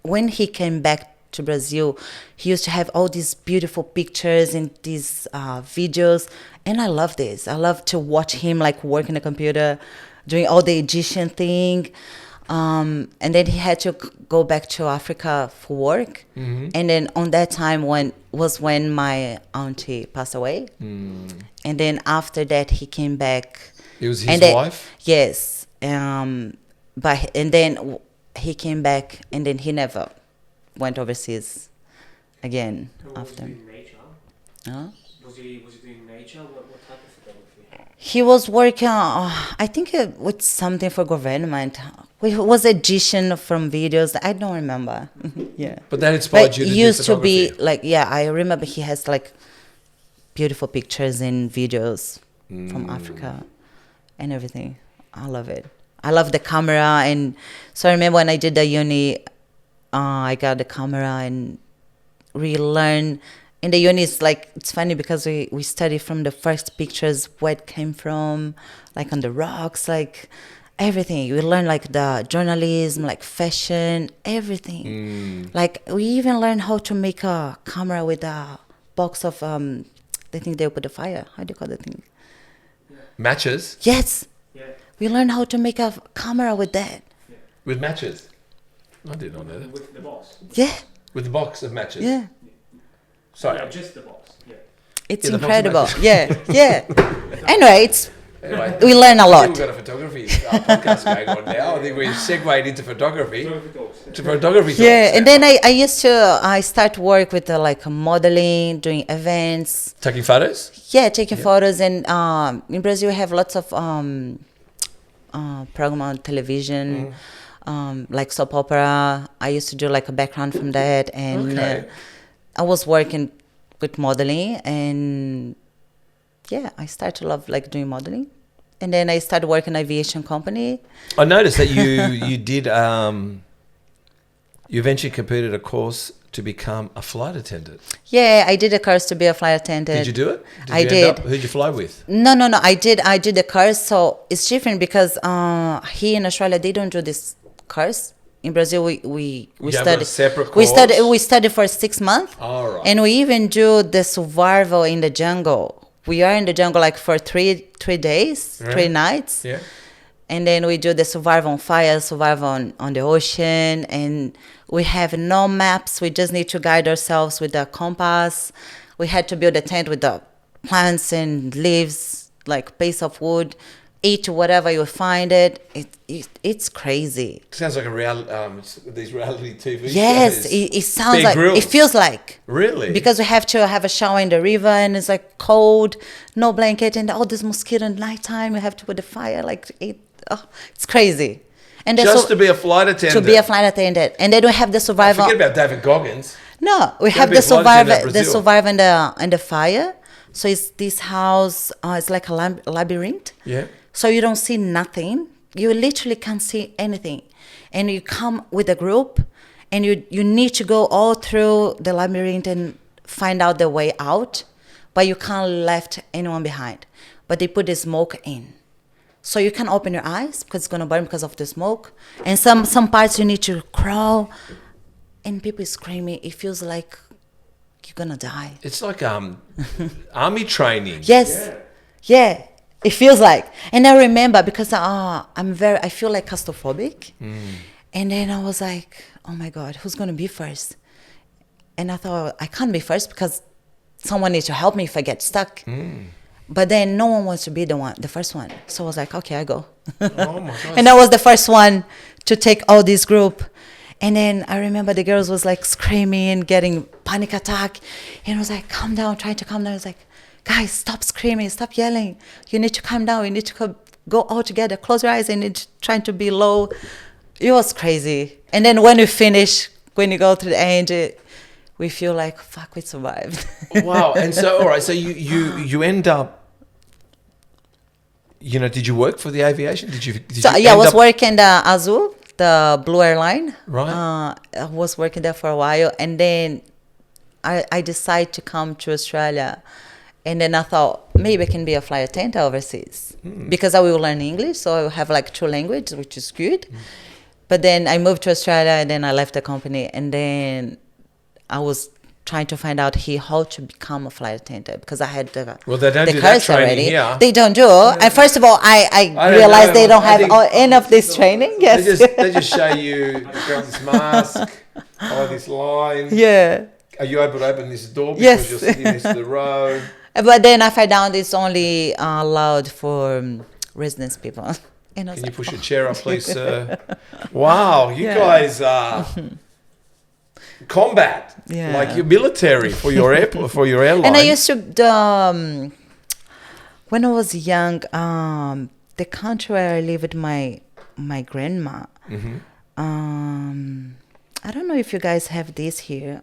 when he came back to Brazil, he used to have all these beautiful pictures and these videos, and I love this. I love to watch him like work in the computer, doing all the Egyptian thing. And then he had to go back to Africa for work, and then on that time when my auntie passed away, and then after that he came back. It was his and then, wife. Yes, but and then he came back, and then he never went overseas again So what was after. he doing nature? Huh? Was he doing nature? What type of photography? He was working, I think, with something for government. He was Egyptian from videos. I don't remember. Yeah. But that inspired But you to he do used to be photography. like, yeah, I remember he has like beautiful pictures and videos from Africa and everything. I love it. I love the camera. And so I remember when I did the uni, I got the camera and relearn. In the uni, it's like, it's funny because we study from the first pictures, where it came from, like on the rocks, like everything. We learn like the journalism, like fashion, everything. Like we even learn how to make a camera with a box of, the thing they put the fire. How do you call the thing? Matches Yes. Yeah. We learn how to make a camera with that. with matches. I did not know that. With the box. Yeah. With a box of matches. Yeah. Sorry. Yeah, just the box. Yeah. It's Yeah, the box of incredible. matches. Yeah. Anyway, Anyway, we learn a lot. We've got a photography podcast going on now. I think we segued into photography. Photography talks. To photography. Yeah, talks and now. then I start work with like modeling, doing events. Taking photos. Yeah, taking photos, and in Brazil we have lots of program on television, like soap opera. I used to do like a background from that, and Okay. I was working with modeling, and yeah, I started to love like doing modeling, and then I started working in an aviation company. I noticed that you did you eventually completed a course to become a flight attendant. Yeah, I did a course to be a flight attendant. Did you do it? I did. Who'd you fly with? No. I did the course. So it's different because here in Australia they don't do this course. In Brazil we study a separate we course? study for 6 months. All right. And we even do the survival in the jungle. We are in the jungle like for three days, 3 nights. Yeah. And then we do the survival on fire, survival on the ocean, and we have no maps. We just need to guide ourselves with the compass. We had to build a tent with the plants and leaves, like piece of wood. Eat whatever you find it. It's crazy. Sounds like a these reality TV Yes, shows. it sounds Bear like Grylls. it feels like. Really? Because we have to have a shower in the river and it's like cold, no blanket, and all this mosquito at nighttime. We have to put the fire it's crazy. And Just to be a flight attendant. to be a flight attendant, and then we have the survival. Forget about David Goggins. No, we Gotta have be the a flight attendant in survivor Brazil. in the fire. So it's this house. It's like a labyrinth. Yeah. So you don't see nothing. You literally can't see anything, and you come with a group, and you need to go all through the labyrinth and find out the way out, but you can't left anyone behind. But they put the smoke in. So you can open your eyes because it's gonna burn because of the smoke. And some parts you need to crawl, and people screaming. It feels like you're gonna die. It's like army training. Yes, yeah. It feels like. And I remember because I feel like claustrophobic, and then I was like, oh my God, who's gonna be first? And I thought I can't be first because someone needs to help me if I get stuck. But then no one wants to be the first one. So I was like, okay, I go. Oh my God. And I was the first one to take all this group. And then I remember the girls was like screaming, getting panic attack. And I was like, calm down, trying to calm down. I was like, guys, stop screaming, stop yelling. You need to calm down. You need to go all together. Close your eyes and trying to be low. It was crazy. And then when we finish, when you go to the end, we feel like, fuck, we survived. Wow. And so, all right. So you end up. Did you work for the aviation? I was working the Azul, the Blue Airline. Right. I was working there for a while, and then I decided to come to Australia, and then I thought maybe I can be a flight attendant overseas because I will learn English, so I will have like 2 languages, which is good. But then I moved to Australia, and then I left the company, and then I was trying to find out here how to become a flight attendant because I had they don't the do that course training already. here. They don't do. And first of all, I realized they don't have any of this training. Yes. They just show you grab this mask, follow this line. Yeah. Are you able to open this door because Yes. you're sitting next to the row? But then I found out it's only allowed for residence people. And I was Can you like, push your chair up, please, sir? Wow, you guys are combat, Yeah. like you're military for your airline. And I used to, when I was young, the country where I lived with my grandma. I don't know if you guys have this here.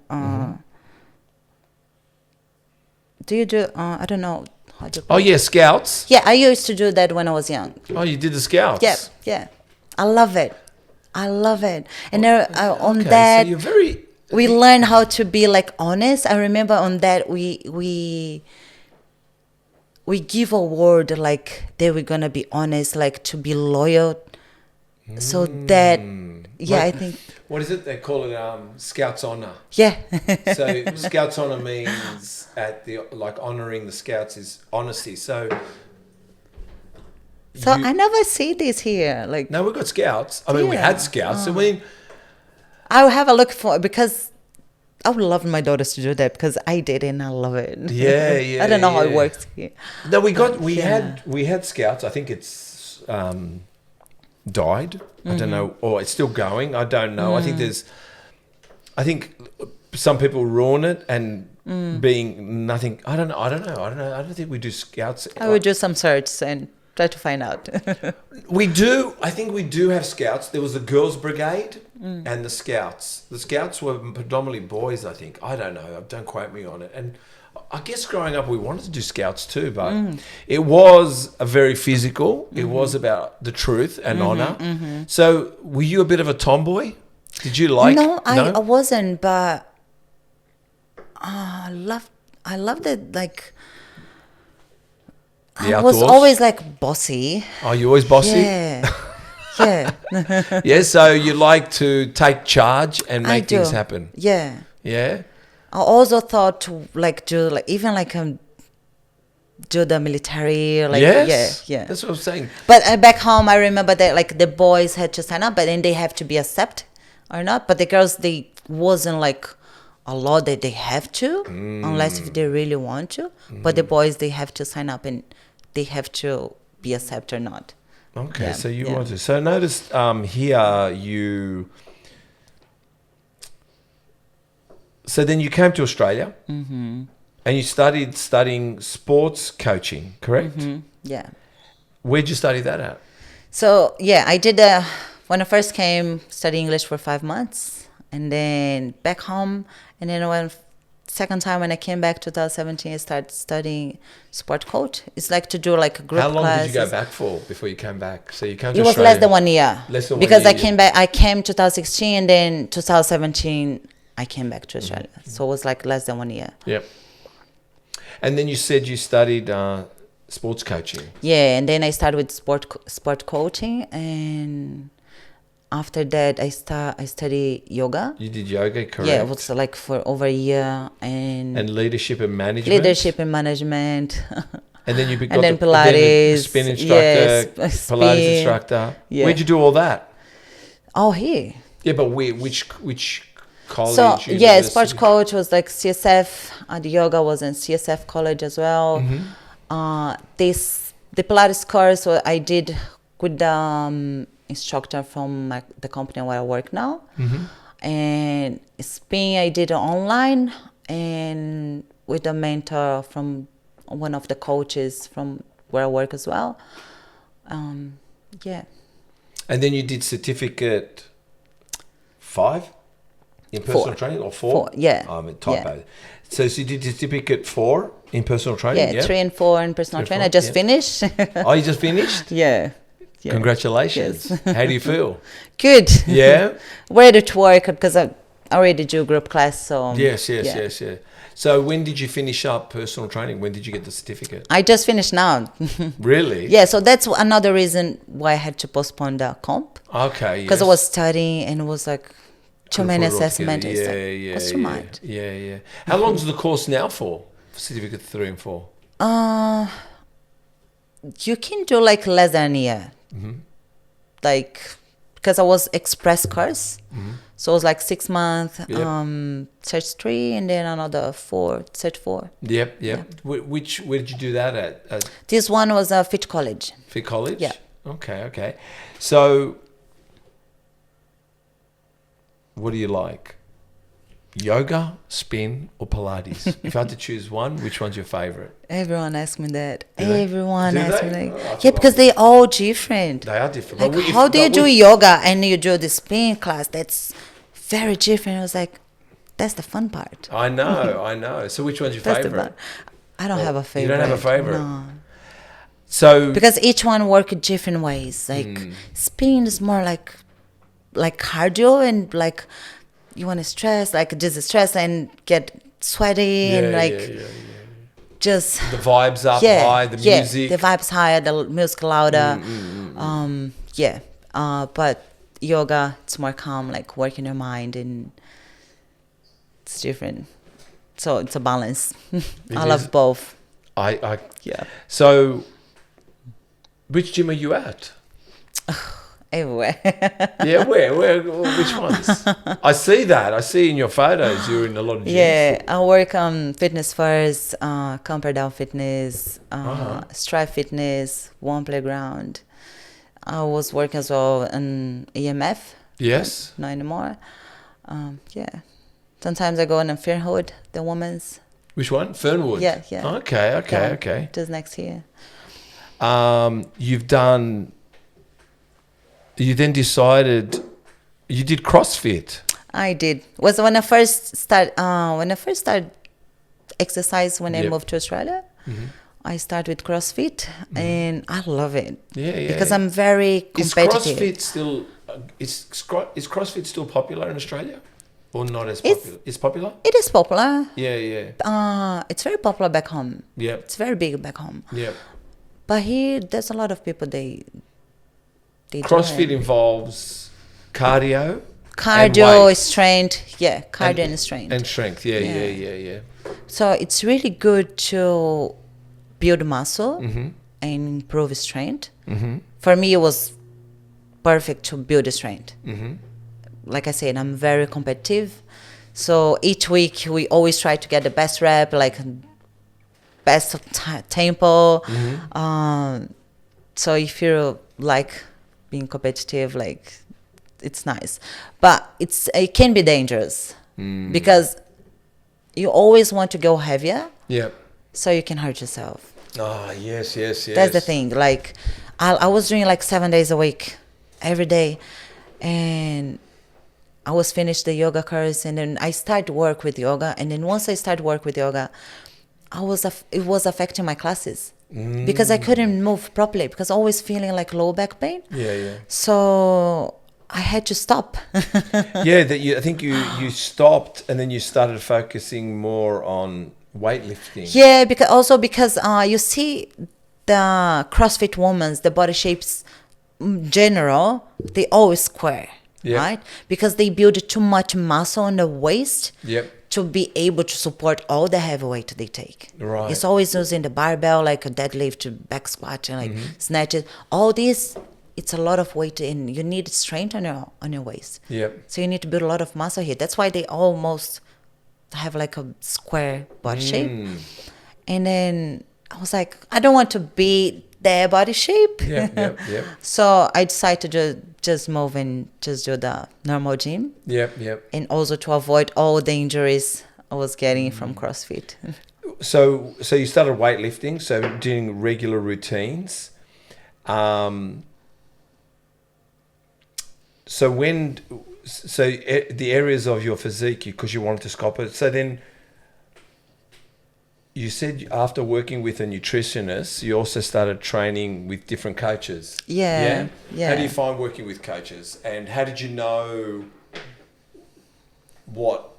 Do you do? I don't know how to. Oh yeah, scouts. Yeah, I used to do that when I was young. Oh, you did the scouts. Yeah. I love it. And there, on Okay, that, so you're very. we learn how to be like honest. I remember on that we give a word like that we're gonna be honest, like to be loyal. So that I think What is it? They call it Scouts Honor. yeah. So Scouts Honor means honoring the Scouts is honesty. So. So I never see this here. Like No, we've got Scouts. I mean, we Yeah. had Scouts. I mean, I'll have a look for because I would love my daughters to do that because I did and I love it. Yeah, I don't know how it yeah. works here. no, we had Scouts. I think it's died. I don't know, or it's still going. I don't know. I think some people ruin it and being nothing. I don't know. I don't think we do Scouts. I would do some search and try to find out. We do. I think we do have Scouts. There was the Girls Brigade and the Scouts. The Scouts were predominantly boys, I think. I don't know. Don't quote me on it. And I guess growing up, we wanted to do Scouts too, but it was a very physical. It was about the truth and honor. So were you a bit of a tomboy? Did you like? No, I wasn't, but I loved it. Like, The I was outdoors? always like bossy. Are you always bossy? Yeah. Yeah. Yeah, so you like to take charge and I make things do. happen. Yeah. Yeah? I also thought to like do like even like do the military, like Yes. yeah. That's what I'm saying. But back home, I remember that like the boys had to sign up, but then they have to be accepted or not. But the girls, they wasn't like a law that they have to, unless if they really want to. But the boys, they have to sign up and they have to be accepted or not. Okay, Yeah, so you yeah. want to. So notice here you. So then you came to Australia, and you studying sports coaching, correct? Yeah. Where'd you study that at? So yeah, I did when I first came, study English for 5 months, and then back home, and then when second time when I came back 2017, I started studying sport coach. It's like to do like group How long classes. did you go back for before you came back? So you came to It was Australia. less than 1 year. Less than 1 because year, I came back. I came 2016, and then 2017 I came back to Australia. So it was like less than 1 year. Yep. And then you said you studied sports coaching. Yeah, and then I started with sport coaching, and after that I studied yoga. You did yoga, correct? Yeah, it was like for over a year, and leadership and management. leadership and management. And then you got And then the Pilates, spin instructor, yes, Pilates spin, instructor. yeah. Where'd you do all that? Oh, here. Yeah, but which college? So yeah, university? sports coach was like CSF. The yoga was in CSF college as well. The Pilates course I did with the instructor from the company where I work now, and spin I did online, and with a mentor from one of the coaches from where I work as well. Yeah. And then you did certificate 5 in personal 4. training, or 4? 4, yeah. Typo. Yeah. So you did certificate 4 in personal training? Yeah, 3 and 4 in personal 3 training. and I just 4, finished. Oh, you just finished? Yeah. Yeah. Congratulations. Yes. How do you feel? Good. Yeah? Ready to work because I already do group class. So Yes. yeah. So when did you finish up personal training? When did you get the certificate? I just finished now. Really? Yeah, so that's another reason why I had to postpone the comp. Okay, Because I yes. was studying and it was like too Couldn't many put it all assessments. together. It's like, Yeah, what's too much? Yeah. How long is the course now for? Certificate 3 and 4? You can do like less than a year. Like, because I was express course. So it was like 6 months, Yep. search 3, and then another 4, search 4. Yep. Where did you do that at? This one was a Fit College. Fit College? Yeah. Okay. So, what do you like? Yoga, spin, or Pilates? If you had to choose one, which one's your favorite? Everyone asks me that. Do they? Everyone Do asks they? me Oh, that. that's Yeah, what because I- they all different. They are different. Like, But how do you do with- yoga and you do the spin class? That's very different. I was like, that's the fun part. I know. So which one's your That's the favorite? fun. I don't have a You favorite. don't have a favorite? No. So Because each one work in different ways. Like spin is more like cardio, and like you want to stress, like just stress and get sweaty and like just the vibes up high, the music. the vibes higher, the music louder. But yoga, it's more calm, like working your mind, and it's different. So it's a balance. I is. love both. I Yeah, So, which gym are you at? everywhere. Yeah, where, which ones? I see that. I see in your photos you're in a lot of gyms. Yeah, I work on Fitness First, Comfort Down Fitness, Strive Fitness, One Playground. I was working as well in EMF. Yes. Not anymore. Yeah. Sometimes I go in Fairhood, the women's. Which one? Fernwood. Yeah. Okay. Just next here. You've done. You then decided. You did CrossFit. I did. Was when I first started exercise when I Yep. moved to Australia. I started with CrossFit, and I love it. Yeah. Because I'm very Is competitive. CrossFit still? Is CrossFit still popular in Australia? Or not as popular? It's popular? It is popular. Yeah. It's very popular back home. Yeah. It's very big back home. Yeah. But here, there's a lot of people, they do CrossFit it. involves cardio. Cardio, weights. strength. Yeah, cardio and strength. And strength. Yeah. So it's really good to build muscle Mm-hmm. and improve strength. For me, it was perfect to build strength. Like I said, I'm very competitive. So each week we always try to get the best rep, like best tempo. So if you like being competitive, like it's nice, but it can be dangerous because you always want to go heavier. Yeah. So you can hurt yourself. Oh, yes. That's the thing. Like I was doing like 7 days a week, every day, and I was finished the yoga course, and then I started work with yoga. And then once I started work with yoga, it was affecting my classes because I couldn't move properly because I was feeling like low back pain. Yeah. So I had to stop. I think you stopped and then you started focusing more on weightlifting. Yeah, because you see the CrossFit women's, the body shapes in general, they always square. Yep. Right? Because they build too much muscle on the waist to be able to support all the heavy weight they take. Right. It's always using the barbell, like a deadlift, back squat, and like snatches. All this, it's a lot of weight, and you need strength on your waist. Yep. So you need to build a lot of muscle here. That's why they almost have like a square body shape. And then I was like, I don't want to be their body shape. Yep. So I decided to just move and just do the normal gym. Yep. And also to avoid all the injuries I was getting from CrossFit. So you started weightlifting, so doing regular routines. So the areas of your physique, because you wanted to sculpt it. So then you said after working with a nutritionist, you also started training with different coaches. Yeah. How do you find working with coaches? And how did you know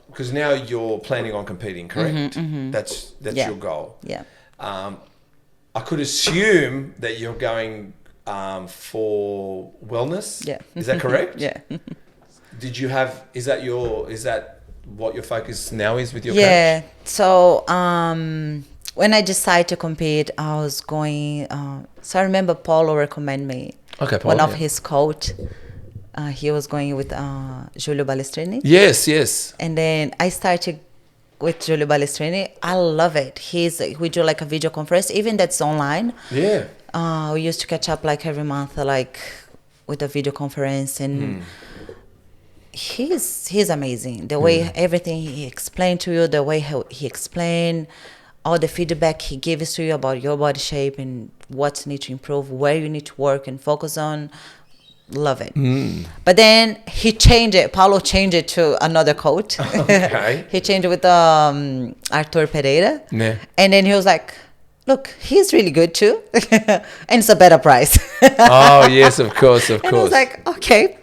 because now you're planning on competing, correct? That's your goal. Yeah. I could assume that you're going for wellness. Yeah. Is that correct? Yeah. Is that what your focus now is with your Yeah. coach? So when I decided to compete, I was going. So I remember Paulo recommended me. Okay, Paul. One of his coach. He was going with Giulio Balestrini. Yes. And then I started with Giulio Balestrini. I love it. We do like a video conference, even that's online. Yeah. We used to catch up like every month, like with a video conference, and he's amazing. The way everything he explained to you, the way he explained, all the feedback he gives to you about your body shape and what you need to improve, where you need to work and focus on. Love it. But then Paulo changed it to another coach. Okay. He changed it with Arthur Pereira. Yeah. And then he was like, look, he's really good too. And it's a better price. Oh, yes, of course. And I was like, okay,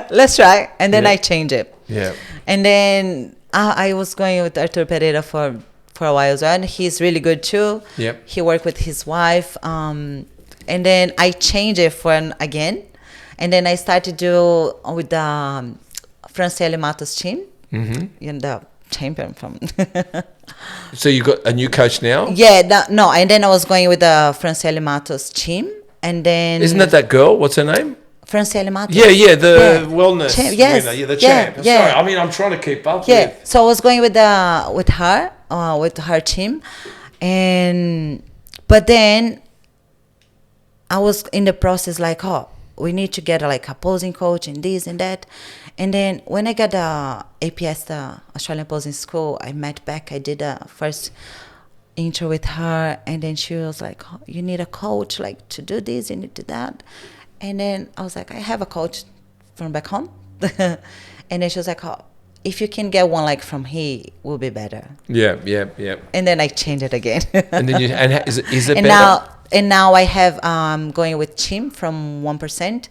let's try. And then I changed it. Yeah. And then I was going with Arthur Pereira for a while as well. And he's really good too. Yep. He worked with his wife. And then I changed it again. And then I started to do with the Franciele Matos team. The champion from... So you got a new coach now? Yeah, no. And then I was going with the Franciele Matos team. And then... Isn't that girl? What's her name? Franciele Matos. Yeah, the wellness yes. winner. Yeah, the champ. Yeah. Sorry, I mean, I'm trying to keep up with... So I was going with her team. But then I was in the process like, we need to get like a posing coach and this and that. And then when I got the APS, the Australian Posing School, I met Beck. I did the first intro with her. And then she was like, you need a coach like to do this, you need to do that. And then I was like, I have a coach from back home. And then she was like, if you can get one like from here, will be better. Yeah. And then I changed it again. And then is it and better? Now I have going with Chim from 1%,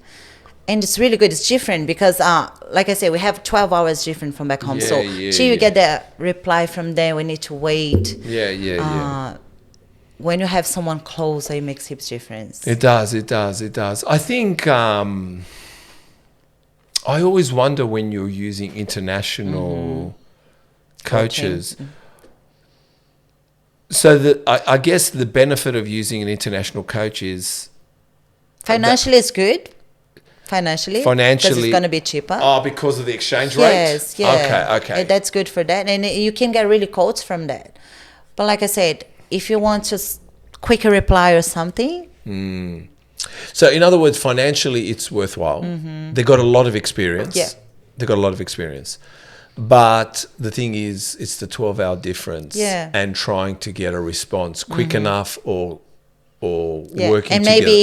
And it's really good. It's different because, like I said, we have 12 hours different from back home. Yeah, So yeah, till you yeah. get the reply from there, we need to wait. Yeah. When you have someone closer, it makes huge difference. It does. I think I always wonder when you're using international coaches. So I guess the benefit of using an international coach is Financially, it's good. Financially, because it's going to be cheaper. Oh, because of the exchange rate? Yes, yeah. Okay. And that's good for that. And you can get really quotes from that. But like I said, if you want to quicker reply or something. So in other words, financially, it's worthwhile. They got a lot of experience. Yeah. They got a lot of experience. But the thing is, it's the 12-hour difference. Yeah. And trying to get a response quick enough or Yeah. working And together. maybe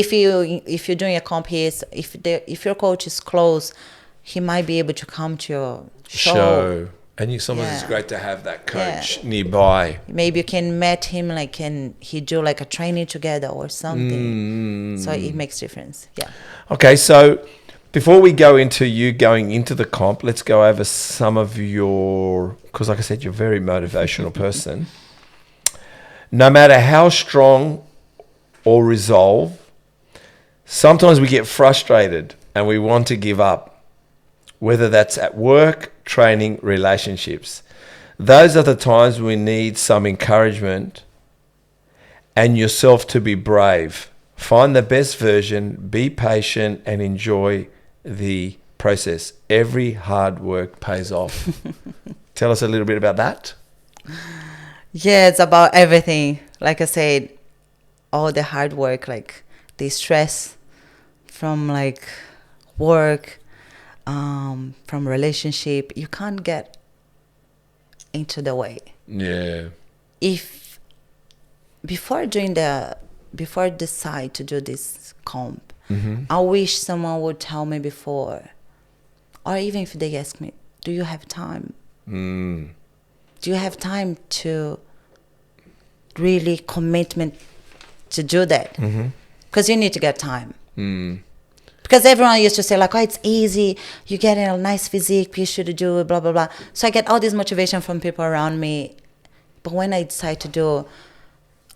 if you're doing a comp here, if your coach is close, he might be able to come to your show. And sometimes it's Yeah. great to have that coach nearby. Maybe you can meet him, like, can he do like a training together or something? So it makes difference. Yeah. Okay, so before we go into you going into the comp, let's go over some of your, because like I said, you're a very motivational person. No matter how strong or resolve, sometimes we get frustrated and we want to give up, whether that's at work, training, relationships. Those are the times we need some encouragement and yourself to be brave. Find the best version, be patient, and enjoy the process. Every hard work pays off. Tell us a little bit about that. Yeah, it's about everything. Like I said, all the hard work, like the stress from like work, from relationship, you can't get into the way. Yeah. If before I decide to do this comp, I wish someone would tell me before, or even if they ask me, do you have time? Do you have time to really commitment to do that? Because you need to get time. Because everyone used to say like, oh, it's easy, you get a nice physique, you should do it, blah blah blah. So I get all this motivation from people around me, but when I decided to do,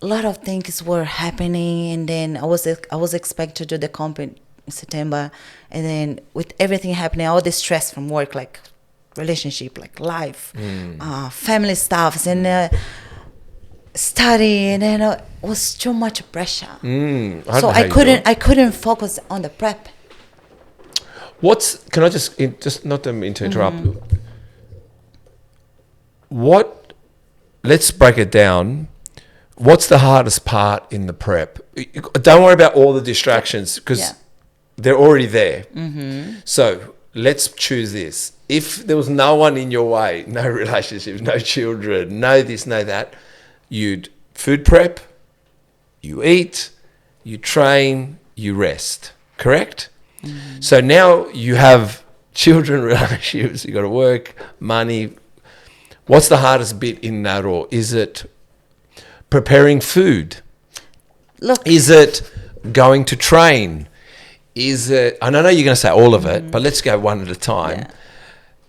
a lot of things were happening, and then I was expected to do the comp in September, and then with everything happening, all the stress from work, like relationship, like life, family stuffs, and study, and then it was too much pressure. So I couldn't focus on the prep. Can I just not to mean to interrupt. Let's break it down. What's the hardest part in the prep? Don't worry about all the distractions because they're already there. So let's choose this. If there was no one in your way, no relationships, no children, no this, no that, you'd food prep, you eat, you train, you rest. Correct? So now you have children, relationships, you got to work, money. What's the hardest bit in that all? Is it preparing food? Look, Is it going to train? Is it, and I know you're going to say all of it, but let's go one at a time.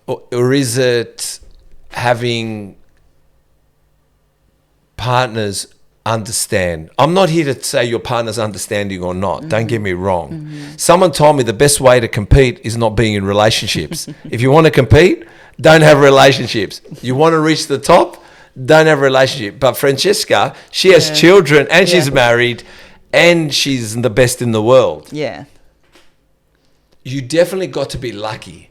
Or is it having partners understand? I'm not here to say your partner's understanding or not. Don't get me wrong. Someone told me the best way to compete is not being in relationships. If you want to compete, don't have relationships. You want to reach the top, don't have a relationship. But Francesca, she has children and she's married and she's the best in the world. yeah, You definitely got to be lucky.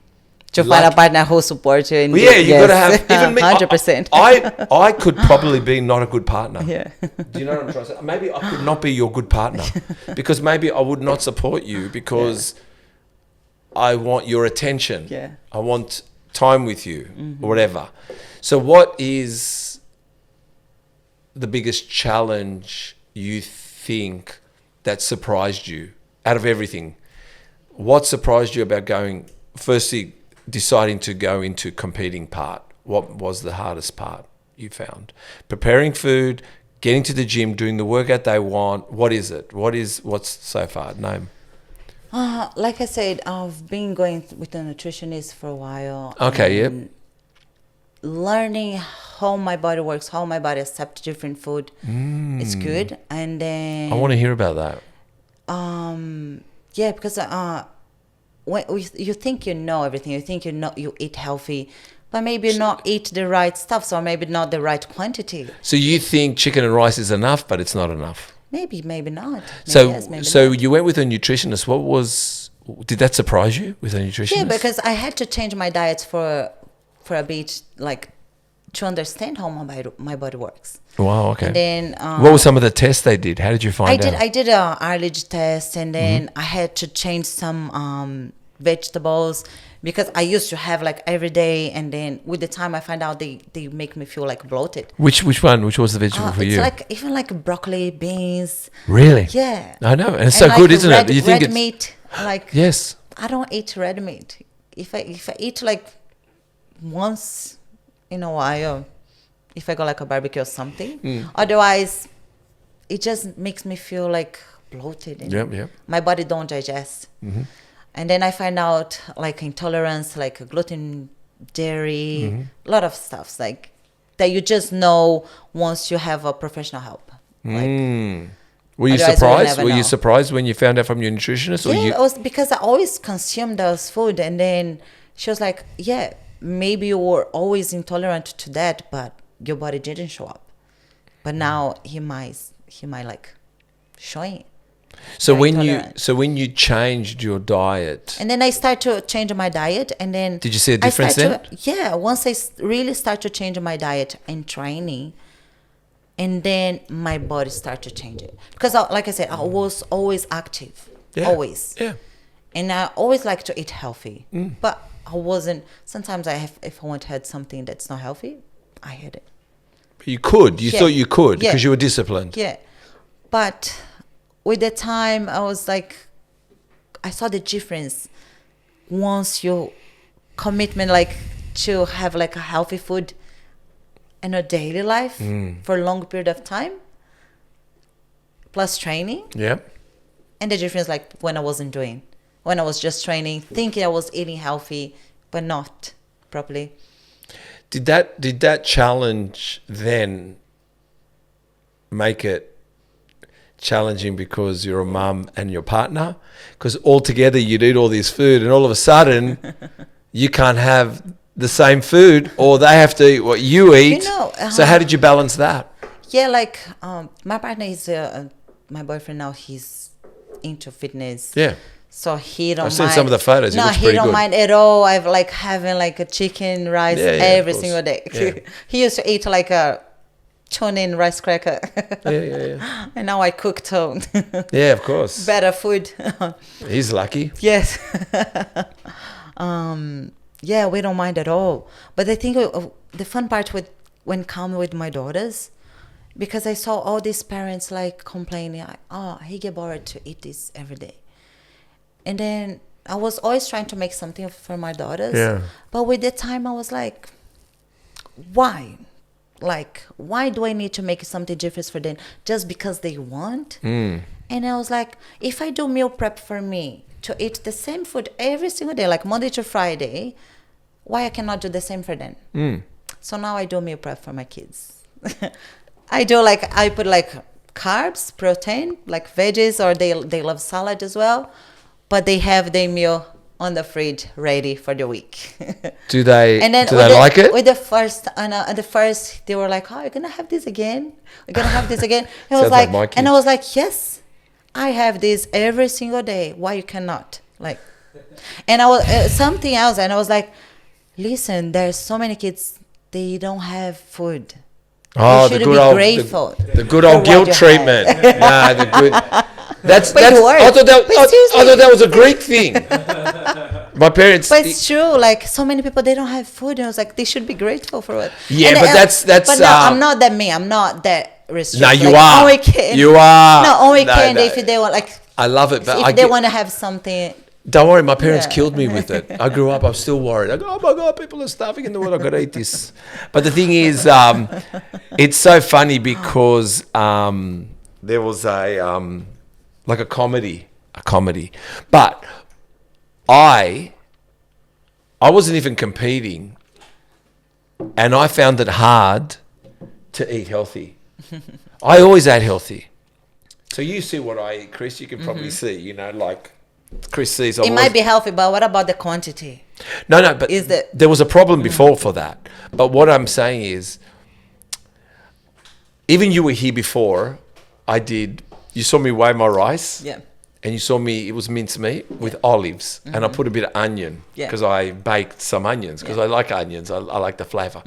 to find a partner who supports you. In Well, yeah, you got to have, even me, 100%. I could probably be not a good partner. Yeah. Do you know what I'm trying to say? Maybe I could not be your good partner because maybe I would not support you because I want your attention. Yeah. I want time with you or whatever. So what is the biggest challenge you think that surprised you out of everything? What surprised you about firstly, deciding to go into competing part? What was the hardest part you found? Preparing food, getting to the gym, doing the workout they want. What is it? What's so far? Name. Like I said, I've been going with a nutritionist for a while. Okay, yep. and learning how my body works, how my body accepts different food. It's good. And then I want to hear about that. yeah, because when you think you know everything, you think you eat healthy, but maybe you not eat the right stuff, so maybe not the right quantity. So you think chicken and rice is enough, but it's not enough. Maybe not. Maybe So yes, maybe so not. you went with a nutritionist. Did that surprise you with a nutritionist? Yeah, because I had to change my diet for a bit, like to understand how my body works. Wow, okay. And then what were some of the tests they did? How did you find out? I did a allergy test, and then I had to change some vegetables because I used to have like every day, and then with the time I find out they make me feel like bloated. Which one? Which was the vegetable for It's you? like even like broccoli, beans. Really? Yeah. I know, and it's And so good, like isn't red, it? You think red it's meat? Like yes. I don't eat red meat. If I eat like once in a while, if I go like a barbecue or something. Otherwise, it just makes me feel like bloated. And Yep. my body don't digest. And then I find out like intolerance, like gluten, dairy, a lot of stuff like that you just know once you have a professional help. Like, Were you Otherwise, we'll surprised? never Were you know. surprised when you found out from your nutritionist? Or yeah, you? it was because I always consumed those food, and then she was like, "Yeah, maybe you were always intolerant to that, but your body didn't show up. But now he might like showing." So very when intolerant. you changed your diet, And then I start to change my diet, and then did you see a I difference start then? yeah, once I really start to change my diet and training, and then my body start to change it because, like I said, I was always active, Yeah. always. Yeah. And I always like to eat healthy, but I wasn't. Sometimes if I want to have something that's not healthy, I had it. You could. You Yeah. thought you could Yeah. because you were disciplined. Yeah, but with the time, I was like, I saw the difference once you commitment like to have like a healthy food in a daily life for a long period of time, plus training. Yeah. And the difference, like when I wasn't doing, when I was just training, thinking I was eating healthy, but not properly. Did that challenge then make it challenging because you're a mum and your partner? Because altogether you'd eat all this food, and all of a sudden you can't have the same food, or they have to eat what you eat. So how did you balance that? Yeah, like my partner is my boyfriend now. He's into fitness. Yeah. So he don't I've mind. seen some of the photos. It No, looks he pretty don't good. mind at all. I've like having like a chicken rice Yeah, of every course. single day. Yeah. He used to eat like a tune-in rice cracker. Yeah. And now I cook tone. Yeah, of course. Better food. He's lucky. Yes. Yeah, we don't mind at all. But I think the fun part when come with my daughters, because I saw all these parents like complaining, like, "Oh, he get bored to eat this every day." And then I was always trying to make something for my daughters. Yeah. But with the time, I was like, why? Like, why do I need to make something different for them just because they want? And I was like, if I do meal prep for me to eat the same food every single day, like Monday to Friday, why I cannot do the same for them? So now I do meal prep for my kids. I put like carbs, protein, like veggies, or they love salad as well. But they have their meal on the fridge ready for the week. Do they? And then do they like it? With the first, they were like, "Oh, you're gonna have this again? We're gonna have this again?" And I was Sounds like my like, and I kids. was like, "Yes, I have this every single day. Why you cannot?" Like, and I was something else, and I was like, "Listen, there's so many kids they don't have food. Oh, you should be grateful. the good for old what guilt you treatment. Nah, the good. That's. But it works. I thought But seriously. that was a Greek thing. My parents. But it's true. Like so many people, they don't have food, and I was like, they should be grateful for it. Yeah, And, but that's. But no, I'm not that mean. I'm not that restricted. No, you like, are. Only can, You are. No, only No, can no. if they want. Like I love it, but if I they get- want to have something. Don't worry, my parents Yeah. killed me with it. I grew up, I'm still worried. I go, oh my God, people are starving in the world, I've got to eat this. But the thing is, it's so funny because there was like a comedy a comedy. But I wasn't even competing, and I found it hard to eat healthy. I always ate healthy. So you see what I eat, Chris. You can probably see, you know, like Chris sees. It might be healthy, but what about the quantity? No, but there was a problem before for that. But what I'm saying is, even you were here before, you saw me weigh my rice. Yeah. And you saw me, it was mincemeat with olives. And I put a bit of onion because I baked some onions because I like onions. I like the flavor.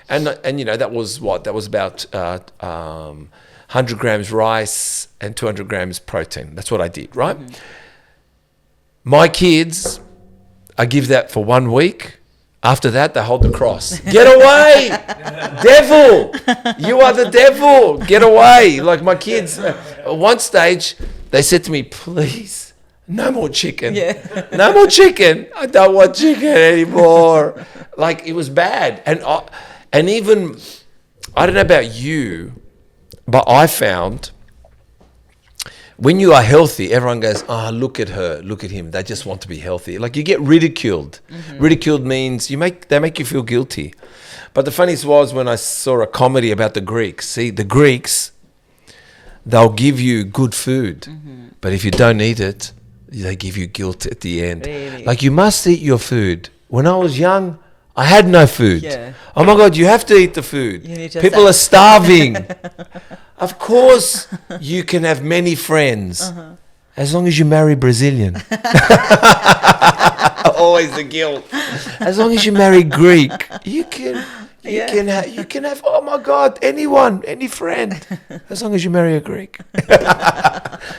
And you know, that was what? That was about 100 grams rice and 200 grams protein. That's what I did, right? My kids, I give that for 1 week. After that, they hold the cross. Get away! Devil! You are the devil! Get away! Like my kids, at one stage, they said to me, please, no more chicken. No more chicken. I don't want chicken anymore. Like, it was bad. And even, I don't know about you, but I found when you are healthy, everyone goes, oh, look at her, look at him. They just want to be healthy. Like, you get ridiculed. Ridiculed means they make you feel guilty. But the funniest was when I saw a comedy about the Greeks. See, the Greeks, they'll give you good food. But if you don't eat it, they give you guilt at the end. Really? Like, you must eat your food. When I was young, I had no food. Yeah. Oh my God, you have to eat the food. You need to People are starving. Of course, you can have many friends as long as you marry Brazilian. Always the guilt. As long as you marry Greek, you can have. Oh my God, anyone, any friend, as long as you marry a Greek.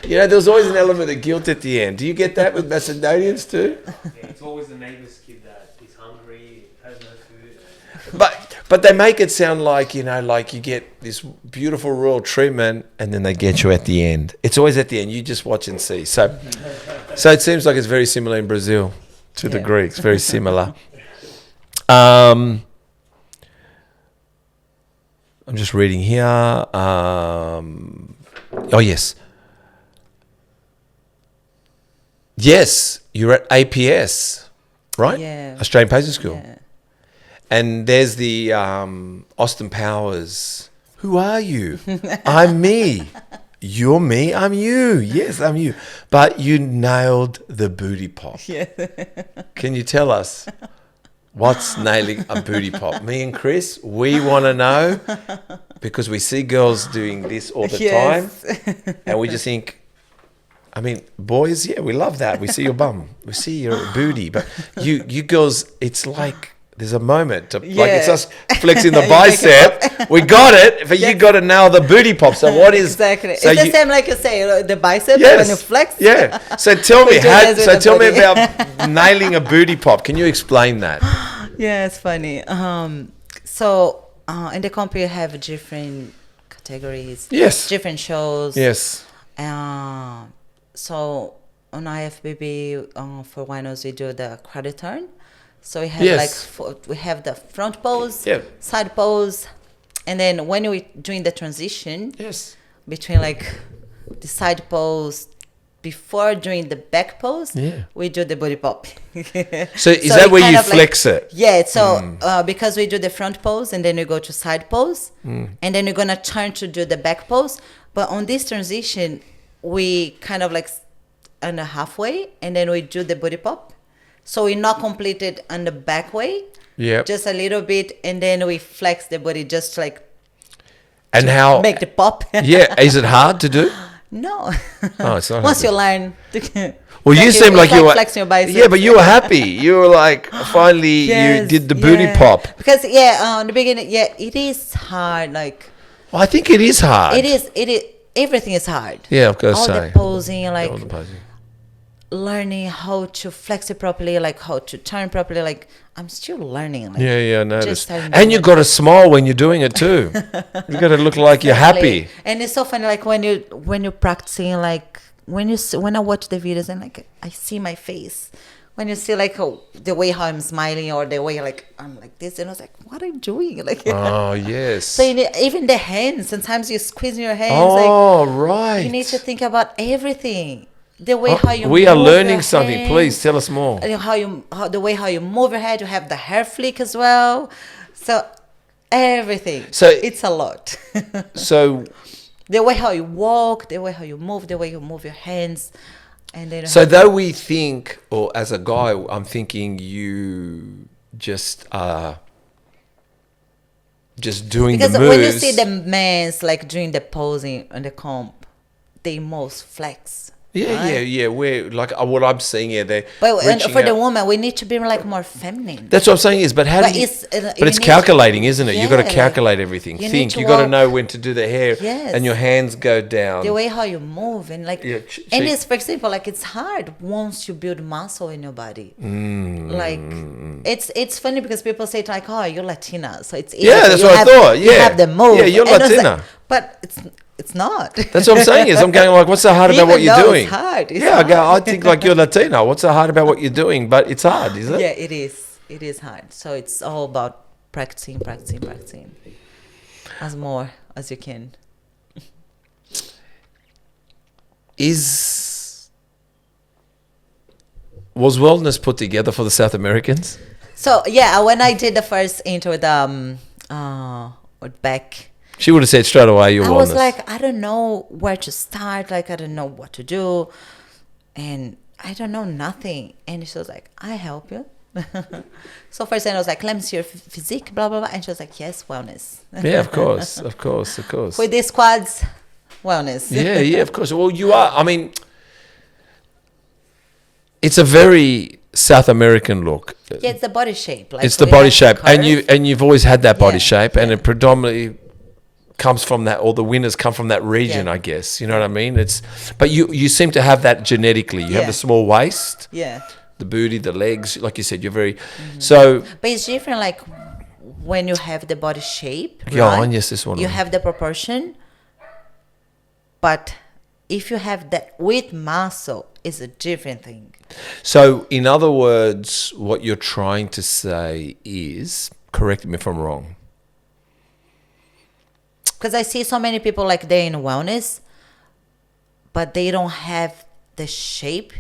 You know, there's always an element of guilt at the end. Do you get that with Macedonians too? Yeah, it's always the neighbour's kid that is hungry, has no food. But they make it sound like, you know, like you get this beautiful royal treatment and then they get you at the end. It's always at the end. You just watch and see. So it seems like it's very similar in Brazil to the Greeks. Very similar. I'm just reading here. Oh, yes. Yes, you're at APS, right? Yeah. Australian Pacing School. Yeah. And there's the Austin Powers. Who are you? I'm me. You're me. I'm you. Yes, I'm you. But you nailed the booty pop. Yeah. Can you tell us what's nailing a booty pop? Me and Chris, we want to know because we see girls doing this all the time. And we just think, I mean, boys, yeah, we love that. We see your bum. We see your booty. But you girls, it's like... There's a moment to, like it's us flexing the bicep. We got it, but you got to nail the booty pop. So what is exactly? So it's the same like you say, the bicep yes, when you flex. Yeah. So tell me tell me body. about nailing a booty pop. Can you explain that? Yeah, it's funny. So in the company you have different categories. Yes. Different shows. Yes. So on IFBB for winos we do the credit turn. So we have we have the front pose, side pose, and then when we're doing the transition between like the side pose before doing the back pose, we do the body pop. So is that where you flex it? Yeah. So because we do the front pose and then we go to side pose, and then we're gonna turn to do the back pose. But on this transition, we kind of like on the halfway, and then we do the body pop. So we're not completed on the back way, just a little bit, and then we flex the body just like and how make the pop. Yeah, is it hard to do? No. Oh, it's not. Once you learn. Well, you seem like you were flexing your biceps. Yeah, but you were happy. You were like finally you did the booty pop. Because in the beginning, it is hard. Like, well, I think it is hard. It is. Everything is hard. Yeah, I've got to all say. The posing, like. All the posing. Learning how to flex it properly, like how to turn properly, like I'm still learning. Like, I noticed. And you got to smile when you're doing it too. You got to look like you're happy. And it's so funny, like when you're practicing, like when I watch the videos and like I see my face, when you see like the way how I'm smiling or the way like I'm like this, and I was like, what are you doing? Like, oh yes. So even the hands, sometimes you squeeze your hands. Oh, right. You need to think about everything. the way how you we are move learning your something. hands, Please tell us more. the way how you move your head. You have the hair flick as well. So everything. So- it's a lot. So, The way how you walk, the way how you move, the way you move your hands, and then so though we think, or as a guy, I'm thinking you just are just doing because the moves. when you see the men's like doing the posing on the comp, they most flex. right? Yeah. We're like what I'm seeing here. They're But and reaching for the out. woman, we need to be like more feminine. That's what I'm saying is, but how But do you? it's, But you it's need calculating, isn't it? You got to Yeah, calculate like, everything. you need Think. to You got to walk- know when to do the hair, Yes. and your hands go down. The way how you move and like, Yeah, and she- it's for example like it's hard once you build muscle in your body. Like it's funny because people say it like, oh, you're Latina, so it's easy. Yeah, that's what I thought. you Yeah. have the move. Yeah, you're And it's Latina. but it's not. That's what I'm saying is I'm going like, what's so hard about what Even you're though doing? it's hard, it's yeah, I go, I hard. think like you're Latino. What's so hard about what you're doing? But it's hard, is it? Yeah, it is. It is hard. So it's all about practicing as more as you can. Was wellness put together for the South Americans? So yeah, when I did the first intro with Beck, She would have said straight away your I wellness. was like, I don't know where to start. Like, I don't know what to do. And I don't know nothing. And she was like, I help you. So first I was like, let me see your physique, blah, blah, blah. And she was like, yes, wellness. Yeah, of course. With these quads, wellness. Yeah, of course. Well, you are. I mean, it's a very South American look. Yeah, it's the body shape. Like It's the we body have shape, and curve. you've always had that body Yeah, shape, and yeah. it predominantly comes from that, or the winners come from that region, Yeah. I guess. You know what I mean? But you seem to have that genetically. You have Yeah. the small waist, Yeah. the booty, the legs. Like you said, you're very. So But it's different, like when you have the body shape. Go right? on, yes, this one. You have the proportion, but if you have that with muscle, it's a different thing. So, in other words, what you're trying to say is, correct me if I'm wrong. Because I see so many people like they're in wellness, but they don't have the shape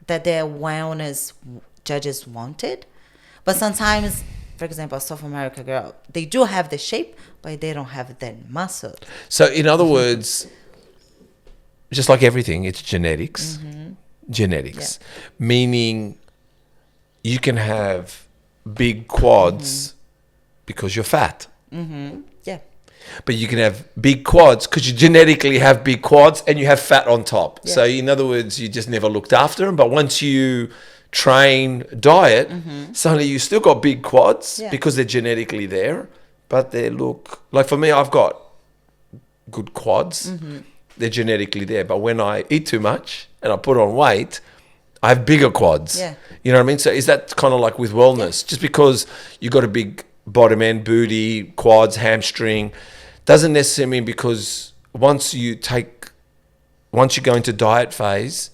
that their wellness judges wanted. But sometimes, for example, a South America girl, they do have the shape, but they don't have that muscle. So, in other words, just like everything, it's genetics. Genetics. Meaning you can have big quads because you're fat. Yeah. But you can have big quads because you genetically have big quads and you have fat on top. Yeah. So, in other words, you just never looked after them. But once you train, diet, suddenly you still got big quads Yeah. because they're genetically there. But they look like, for me, I've got good quads. They're genetically there. But when I eat too much and I put on weight, I have bigger quads. Yeah. You know what I mean? So is that kind of like with wellness? Just because you got a big bottom end, booty, quads, hamstring, doesn't necessarily mean because once you go into diet phase,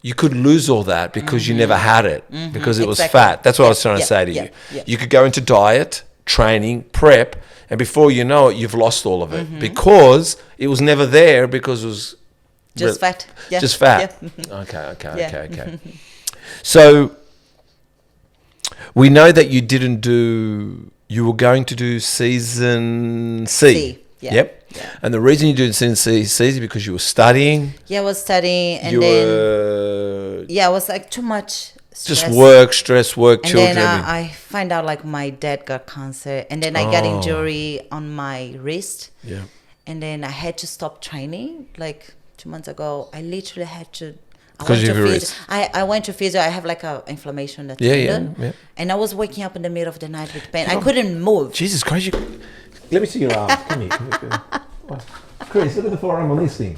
you could lose all that because you never had it because it was Exactly. fat. That's what I was trying to say to you. Yeah. You could go into diet, training, prep, and before you know it, you've lost all of it because it was never there because it was Just fat. Yeah. just fat. Yeah. Okay. So we know that you were going to do season C. C, yeah. Yep. Yeah. And the reason you did season C is because you were studying. Yeah, I was studying and you then were it was like too much stress. just stress, work, And children. then I find out like my dad got cancer, and then I got injury on my wrist, yeah. and then I had to stop training. Like 2 months ago, I literally had to. Because of your wrist. I went to physio. I have like a inflammation in the Yeah, tendon, yeah. and I was waking up in the middle of the night with pain. I couldn't move. Jesus Christ. Let me see your arms. Come here. Chris, look at the forearm on this thing.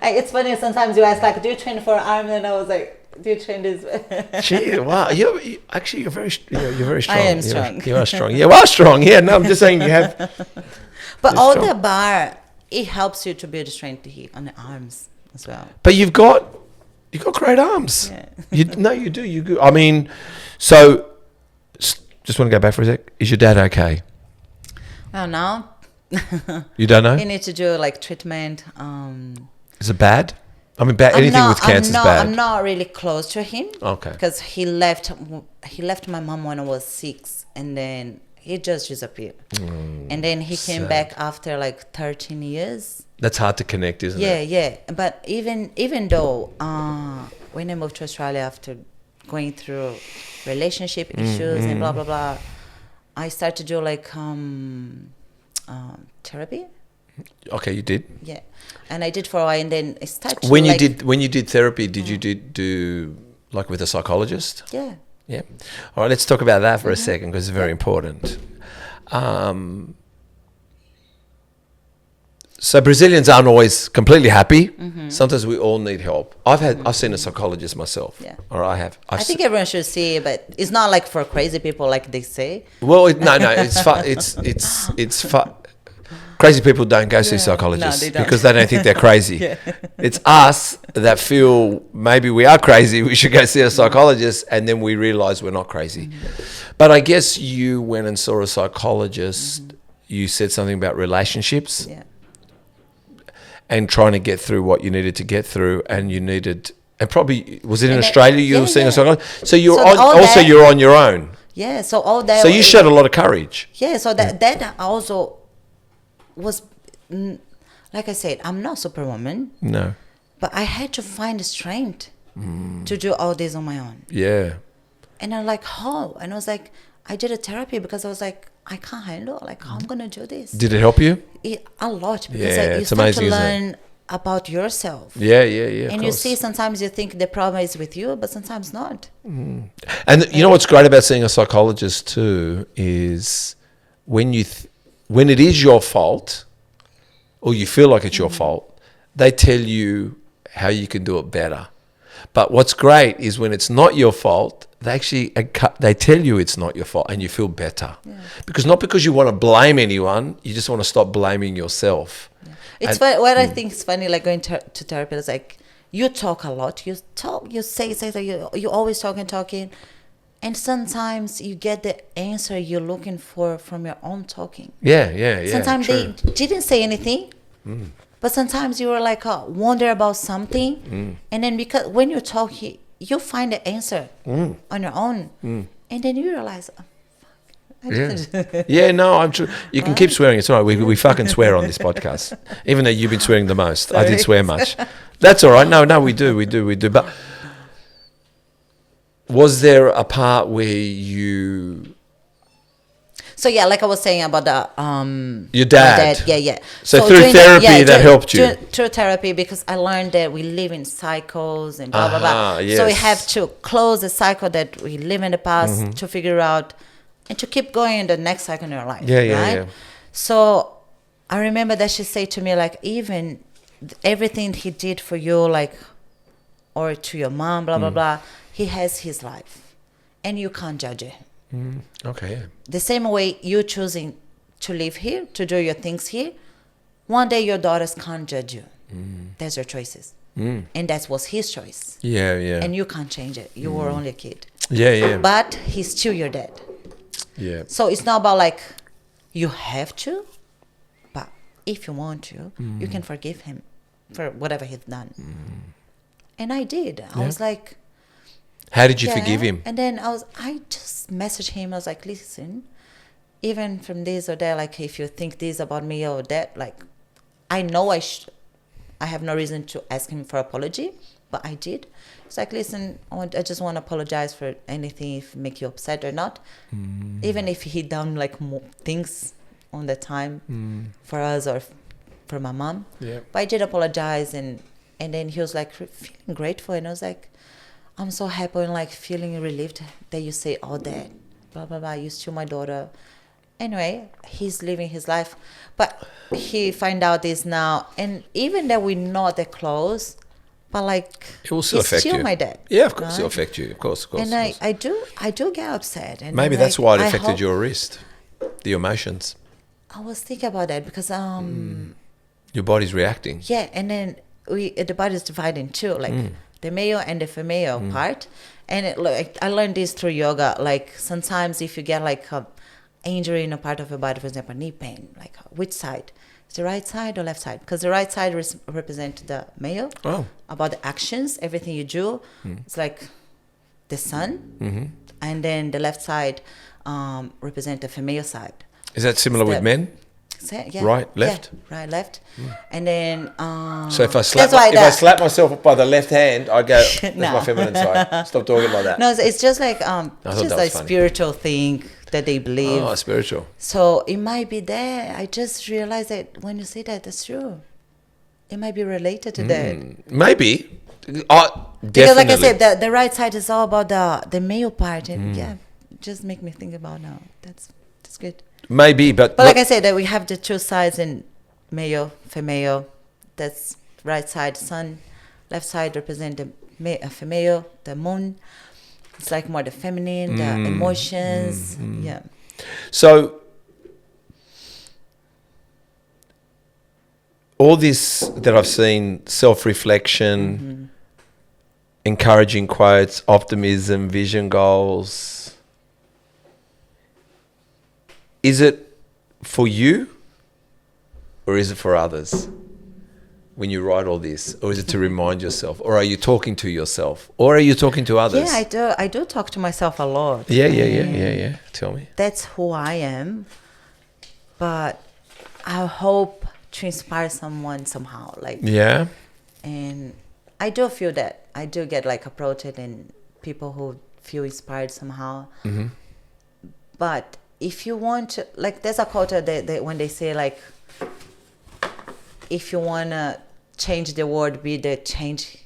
It's funny sometimes you ask like, "Do you train for arm?" And I was like, "Do you train this?" Gee, wow. You're very strong. I am strong. You are strong. You are strong. Yeah, no, I'm just saying you have. But You're all strong. the bar, it helps you to build strength here on the arms as well. But you've got great arms. Yeah. You do. You go. I mean, so just want to go back for a sec. Is your dad okay? Well, now You don't know? you need to do like treatment. Is it bad? I mean, anything with cancer is bad. I'm not really close to him. Okay. Because he left my mom when I was 6, and then he just disappeared. And then he came back after like 13 years. That's hard to connect, isn't it? Yeah. But even though when I moved to Australia after going through relationship issues and blah blah blah, I started to do like therapy. Okay, you did. Yeah, and I did for a while, and then I started. When you did therapy, did you do like with a psychologist? Yeah. Yeah. All right, let's talk about that for a second because it's very important. So Brazilians aren't always completely happy. Sometimes we all need help. I've seen a psychologist myself. Yeah. Or I have. I think everyone should see it, but it's not like for crazy people like they say. Well, no, it's fun. Crazy people don't go see psychologists they don't. because they don't think they're crazy. It's us that feel maybe we are crazy. We should go see a psychologist, and then we realize we're not crazy. But I guess you went and saw a psychologist. You said something about relationships. Yeah. And trying to get through what you needed to get through, and you needed, and probably was it in And Australia you were seeing a psychologist? So you're So you're on your own. Yeah. So all that. So you showed a lot of courage. Yeah. So that also was, like I said, I'm not Superwoman, No. but I had to find the strength to do all this on my own. Yeah. And I'm like, how? And I was like, I did a therapy because I was like, I can't handle. Like, how I'm gonna do this? Did it help you? A lot, because Yeah, you it's start amazing, to isn't it? learn about yourself. Yeah. And of you course. see, sometimes you think the problem is with you, but sometimes not. And you know what's great about seeing a psychologist too is when when it is your fault, or you feel like it's your fault, they tell you how you can do it better. But what's great is when it's not your fault, they tell you it's not your fault, and you feel better. Yeah. Because you want to blame anyone, you just want to stop blaming yourself. Yeah. It's what I think is funny, like going to therapy, is like you talk a lot, you say, you always talking, and sometimes you get the answer you're looking for from your own talking. Yeah. Sometimes true. they didn't say anything, but sometimes you were like wonder about something, and then because when you talk, you find the answer on your own, and then you realize, oh, fuck. Yeah, no, I'm true. You can keep swearing. It's all right. We fucking swear on this podcast, even though you've been swearing the most. Sorry. I didn't swear much. That's all right. No, we do. But was there a part where you? So yeah, like I was saying about the Your dad. Yeah. So through therapy that helped you. Through therapy, because I learned that we live in cycles and blah blah blah. Yes. So we have to close the cycle that we live in the past to figure out and to keep going in the next cycle in your life. Yeah. So I remember that she said to me, like, even everything he did for you, like, or to your mom, blah blah blah, he has his life, and you can't judge it. Okay. Yeah. The same way you choosing to live here, to do your things here, one day your daughters can't judge you. That's your choices. And that was his choice. Yeah. And you can't change it. You were only a kid. Yeah. But he's still your dad. Yeah. So it's not about like you have to, but if you want to, you can forgive him for whatever he's done. And I did. I was like, how did you forgive him? And then I just messaged him. I was like, listen, even from this or that, like, if you think this about me or that, like, I know I have no reason to ask him for apology, but I did. It's like, listen, I just want to apologize for anything if it make you upset or not. Even if he done like more things on the time for us or for my mom. Yeah. But I did apologize, and then he was like feeling grateful, and I was like, I'm so happy and like feeling relieved that you say all that, blah blah blah. You're still my daughter. Anyway, he's living his life, but he find out this now, and even that we're not that close, but like It will still affect still you. my dad. Yeah, of course, right? it'll affect you. Of course. And I do get upset. And Maybe then, that's like, why it I affected hope- your wrist, the emotions. I was thinking about that because Your body's reacting. yeah, and then the body is divided in two, like the male and the female part. And like I learned this through yoga. Like sometimes if you get like a injury in a part of your body, for example, knee pain, like which side, the right side or left side? Because the right side represents the male, Oh. about the actions, everything you do. It's like the sun. And then the left side represents the female side. Is that similar with Step. men? Yeah. Right, left? Yeah, right, left. And then... So if I slap, that's why I slap myself by the left hand, I go, that's No. my feminine side. Stop talking like that. No, it's just like thought it's just that a was funny. spiritual thing that they believe. Oh, spiritual. So it might be there. I just realized that when you say that, that's true. It might be related to that. Maybe. Because like I said, the right side is all about the male part. And yeah, just make me think about now. That's good. Maybe, but But like I said, that we have the two sides in male, female. That's right side, sun. Left side represent the female, the moon. It's like more the feminine, the emotions. Yeah. So all this that I've seen, self-reflection, encouraging quotes, optimism, vision goals, is it for you or is it for others when you write all this? Or is it to remind yourself? Or are you talking to yourself? Or are you talking to others? Yeah, I do talk to myself a lot. Yeah. Tell me. That's who I am. But I hope to inspire someone somehow. Like, Yeah. and I do feel that. I do get like approached and people who feel inspired somehow. But if you want to, like, there's a quote that when they say like, if you want to change the world, be the change.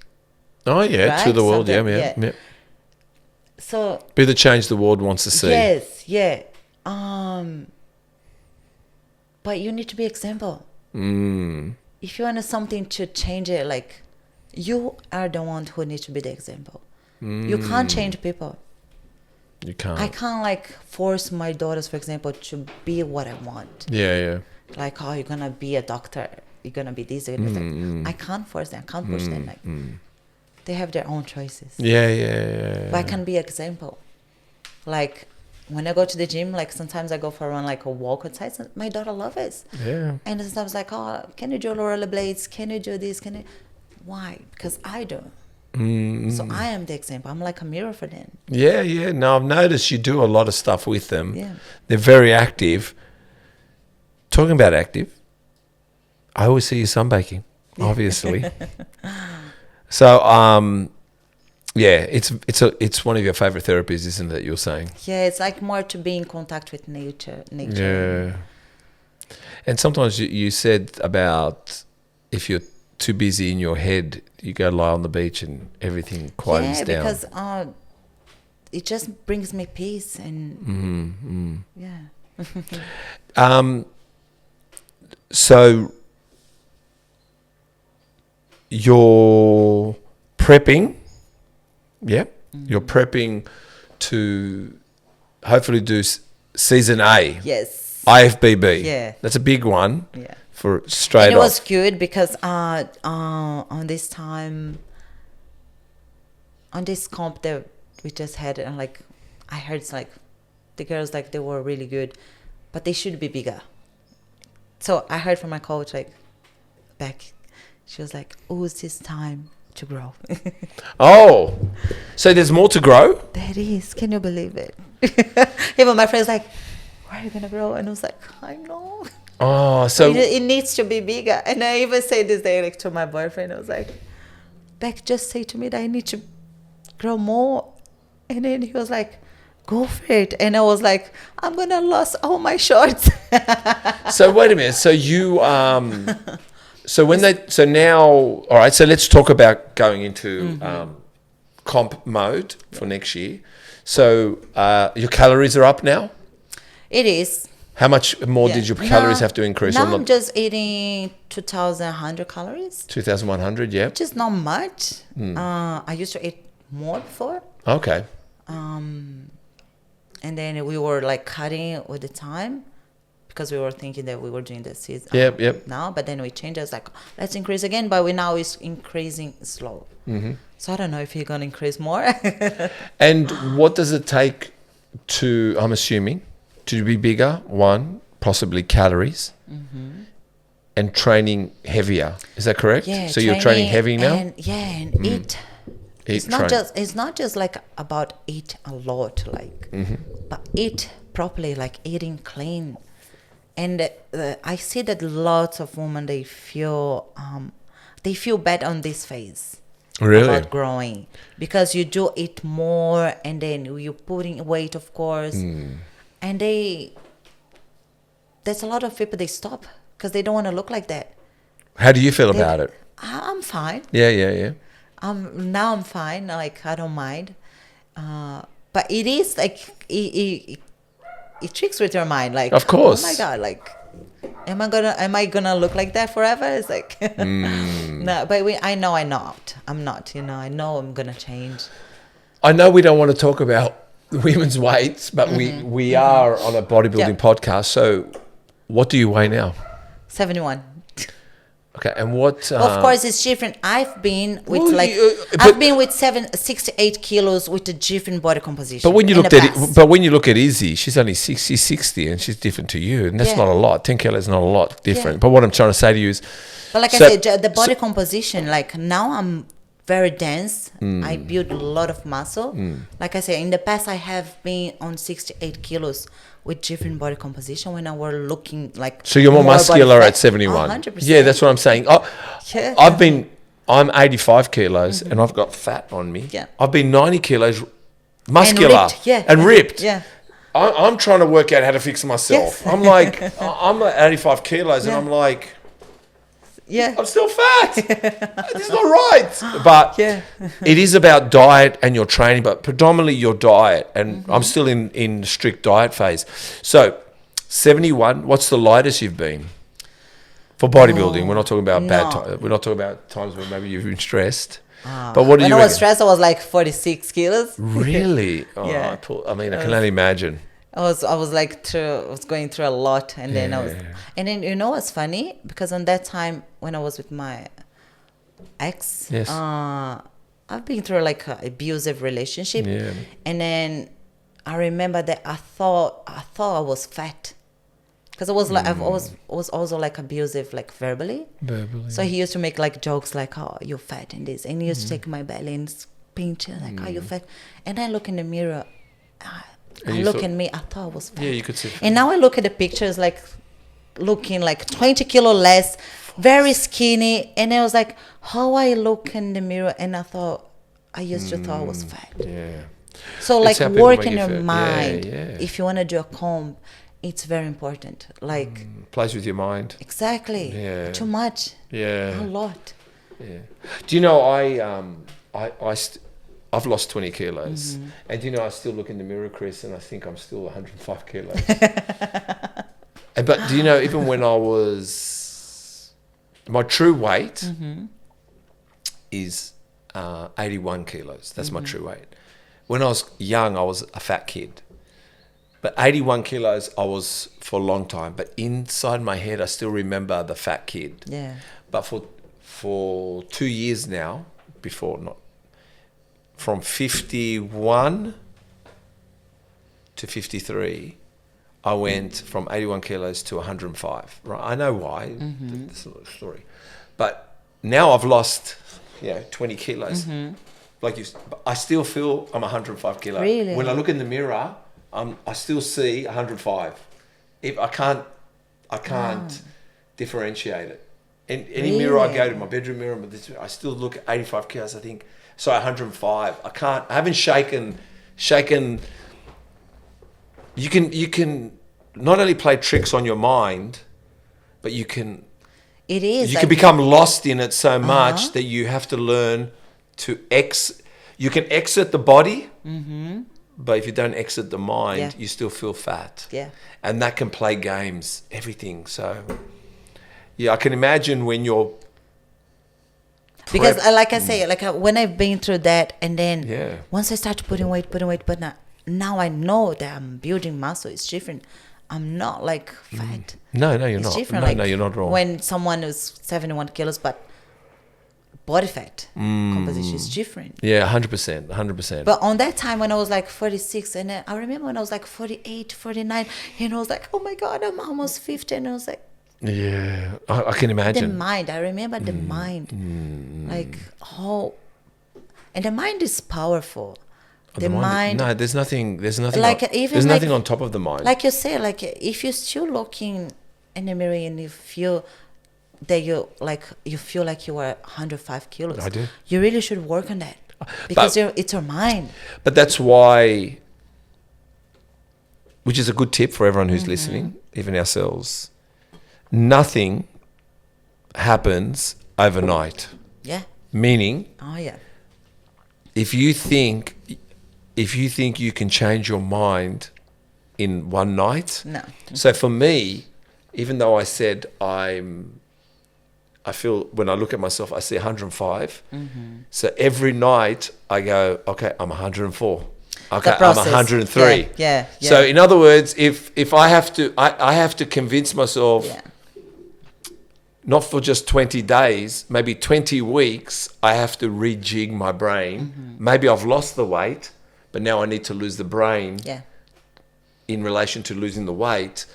Oh, yeah, to Right? the world. Something, Yeah. So Be the change the world wants to see. yes, yeah. But you need to be example. If you want something to change it, like, you are the one who needs to be the example. You can't change people. You can't. I can't like force my daughters, for example, to be what I want. Yeah. Like, oh, you're gonna be a doctor, you're gonna be this, you're gonna be that. I can't force them. I can't push them. Like, they have their own choices. Yeah. But I can be example. Like, when I go to the gym, like sometimes I go for a run, like a walk outside. My daughter loves it. Yeah. And sometimes like, oh, can you do rollerblades? Can you do this? Can you? Why? Because I do. So I am the example. I'm like a mirror for them. Yeah. No, I've noticed you do a lot of stuff with them. Yeah. They're very active. Talking about active, I always see you sunbaking, obviously. So, yeah, it's one of your favorite therapies, isn't it? You're saying. Yeah, it's like more to be in contact with nature. Yeah. And sometimes you said about if you're too busy in your head, you go lie on the beach and everything quietens down. Yeah, because it just brings me peace and yeah. So you're prepping, yeah? You're prepping to hopefully do season A. Yes. IFBB. Yeah. That's a big one. Yeah. For straight And it off. was good because on this time, on this comp that we just had, and like I heard it's like the girls, like they were really good, but they should be bigger. So I heard from my coach, like back, she was like, "Oh, it's this time to grow." Oh, so there's more to grow? That is, can you believe it? Even my friends like, "Where are you gonna grow?" And I was like, "I know." Oh, so it needs to be bigger. And I even say this day like to my boyfriend, I was like, Beck, just say to me that I need to grow more. And then he was like, go for it. And I was like, I'm gonna lose all my shorts. So wait a minute. So you so now, all right, so let's talk about going into comp mode for next year. So your calories are up now? It is. How much more did your calories have to increase? Now I'm just eating 2,100 calories. 2,100, yeah. Which is not much. I used to eat more before. Okay. And then we were like cutting with the time because we were thinking that we were doing the season Yep. now. But then we changed. I was like, let's increase again. But we now is increasing slow. So I don't know if you're going to increase more. And what does it take to, I'm assuming, to be bigger? One, possibly calories. and training heavier. Is that correct? Yeah. So you're training heavy now? And, eat. It's not just like about eat a lot, like, but eat properly, like eating clean. And I see that lots of women, they feel bad on this phase. Really? About growing, because you do eat more, and then you're putting weight, of course, and there's a lot of people, they stop because they don't want to look like that. How do you feel about it? I'm fine. Yeah. Now I'm fine. Like, I don't mind. But it is like it tricks with your mind. Like, of course. Oh my God! Like, am I gonna look like that forever? It's like no. But I know I'm not. I know I'm gonna change. I know we don't want to talk about women's weights, but we are on a bodybuilding podcast. So, what do you weigh now? 71. Okay, and what? Of course, it's different. I've been with I've been with 68 kilos with a different body composition. But when you look at Izzy, she's only 60, and she's different to you, and that's not a lot. 10 kilos is not a lot different. But what I'm trying to say to you is, but like I said, the body composition. Like, now I'm very dense. I build a lot of muscle. Like I said, in the past, I have been on 68 kilos with different body composition when I were looking like. So you're more muscular at 71. 100%. Yeah, that's what I'm saying. I'm 85 kilos and I've got fat on me. Yeah. I've been 90 kilos muscular and ripped. Yeah. I'm trying to work out how to fix myself. Yes. I'm like, I'm at 85 kilos and I'm like, I'm still fat. This is not right. But it is about diet and your training, but predominantly your diet. And I'm still in strict diet phase. So 71, what's the lightest you've been for bodybuilding? We're not talking about bad times. We're not talking about times where maybe you've been stressed. But what do you When I was stressed, I was like 46 kilos. Really? Yeah. I mean, I can only imagine. I was going through a lot, and then you know what's funny? Because on that time when I was with my ex, I've been through like an abusive relationship, and then I remember that I thought I was fat, because I was like I was also like abusive, like verbally. So he used to make like jokes like, "Oh, you're fat," and this, and he used to take my belly and pinch it like, "Oh, you're fat," and I look in the mirror. At me, I thought I was fat. Yeah, you could see. And now I look at the pictures, like looking like 20 kilo less, very skinny. And I was like, how I look in the mirror, and I used to thought I was fat. Yeah. So That's like how people work make in you your feel. mind. Yeah. If you want to do a comb, it's very important. Like Plays with your mind. exactly. Yeah. Too much. Yeah. A lot. Yeah. Do you know I've lost 20 kilos, and you know I still look in the mirror, Chris, and I think I'm still 105 kilos. But do you know, even when I was, my true weight is 81 kilos. That's my true weight. When I was young, I was a fat kid. But 81 kilos, I was for a long time. But inside my head, I still remember the fat kid. Yeah. But for 2 years now, from 51 to 53, I went from 81 kilos to 105. Right? I know why. That's another story. But now I've lost, 20 kilos. Like I still feel I'm 105 kilos. Really? When I look in the mirror, I still see 105. I can't differentiate it. In any mirror I go to, my bedroom mirror, I still look at 85 kilos. I think, 105. I haven't shaken. You can not only play tricks on your mind, but you can become lost in it so much that you have to learn to you can exit the body, but if you don't exit the mind, you still feel fat. Yeah. And that can play games, everything. So, I can imagine when you're... Because like I say, like when I've been through that, and then once I start putting weight, but now I know that I'm building muscle. It's different. I'm not like fat. No, you're It's not. different. No, you're not wrong. When someone is 71 kilos, but body fat composition is different. Yeah, 100%. But on that time when I was like 46, and then I remember when I was like 48, 49, and I was like, oh my God, I'm almost 50. And I was like, Yeah, I can The imagine. mind, I remember the mind. Like, how, and the mind is powerful. The mind, No, there's nothing. There's nothing. like, on, even there's like, nothing on top of the mind. like you say, like, if you're still looking in the mirror and you feel that you feel like you are 105 kilos, I do. you really should work on that, because it's your mind. But that's why, which is a good tip for everyone who's listening, even ourselves. Nothing happens overnight. Yeah. Meaning, Oh yeah. if you think you can change your mind in one night. No. So for me, even though I said I feel, when I look at myself, I see 105. So every night I go, okay, I'm 104. Okay, I'm process. 103. Yeah. So in other words, if I have to, I have to convince myself, Yeah. not for just 20 days, maybe 20 weeks, I have to rejig my brain. Maybe I've lost the weight, but now I need to lose the brain Yeah. in relation to losing the weight.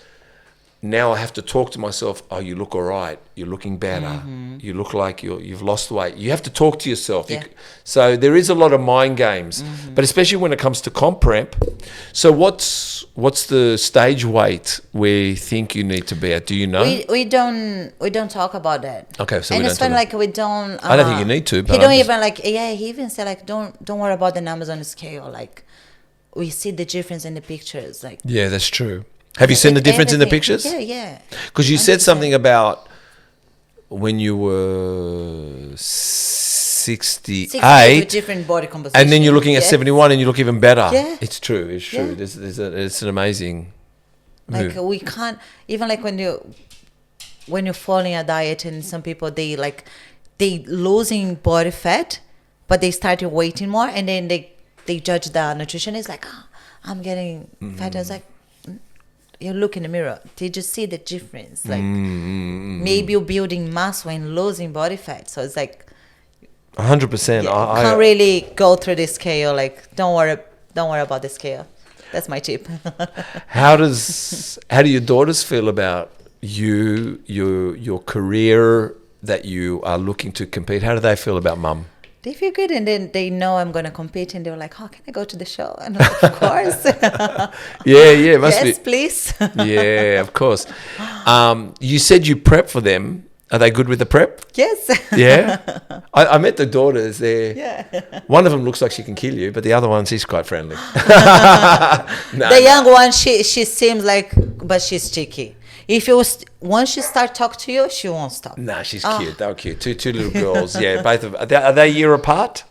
Now I have to talk to myself, oh, you look all right. You're looking better. You look like you've lost weight. You have to talk to yourself. Yeah. So there is a lot of mind games, but especially when it comes to comp prep. So what's the stage weight we think you need to be at? Do you know? We don't talk about that. Okay, so and we it's don't fun, talk like we don't. I don't think you need to, but he I'm don't just- even like. Yeah, he even said like don't worry about the numbers on the scale. Like we see the difference in the pictures. Like Yeah, that's true. Have you seen the difference in the everything. pictures? Yeah. Because you said 100%. something about when you were 68, 60 with different body composition. and then you're looking at Yes. 71 and you look even better. Yeah. It's true. It's true. Yeah. It's an amazing Like move. we can't even like when you're following a diet, and some people they losing body fat, but they started weighting more, and then they judge the nutritionist like, oh, I'm getting fat. I was like, you look in the mirror. Did you see the difference? Like maybe you're building muscle and losing body fat. So it's like 100%. yeah, can't really go through the scale. Like don't worry about the scale. That's my tip. How do your daughters feel about your career that you are looking to compete? How do they feel about mum? They feel good, and then they know I'm gonna compete, and they were like, "Oh, can I go to the show?" And I'm like, of course. Yeah, must yes, be. please. Yeah, of course. You said you prep for them. Are they good with the prep? Yes. Yeah. I met the daughters there. Yeah. One of them looks like she can kill you, but the other one, she's quite friendly. The young one, she seems like, but she's cheeky. If you once she start talk to you, she won't stop. Nah, she's cute. They were cute. Two little girls. Yeah, both of. Are they a year apart?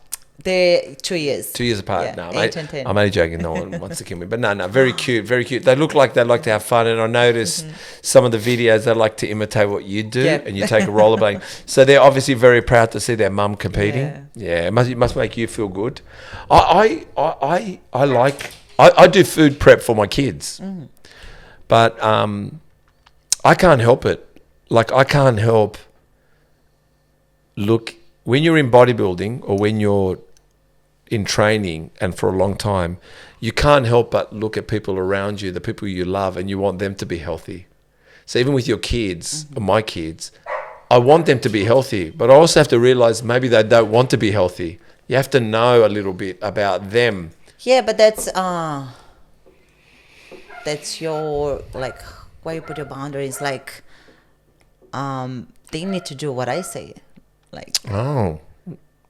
They're 2 years. 2 years apart. Yeah, No, 8 and 10. I'm only joking. No one wants to kill me. But no, very cute, very cute. They look like they like to have fun. And I noticed some of the videos they like to imitate what you do, Yep. and you take a rollerblading. So they're obviously very proud to see their mum competing. Yeah, it must make you feel good. I do food prep for my kids, but I can't help it. Like I can't help look when you're in bodybuilding or when you're in training and for a long time, you can't help but look at people around you, the people you love, and you want them to be healthy. So even with your kids, or my kids, I want them to be healthy, but I also have to realize maybe they don't want to be healthy. You have to know a little bit about them. Yeah, but that's your like where you put your boundaries. Like, they need to do what I say. Like, Oh.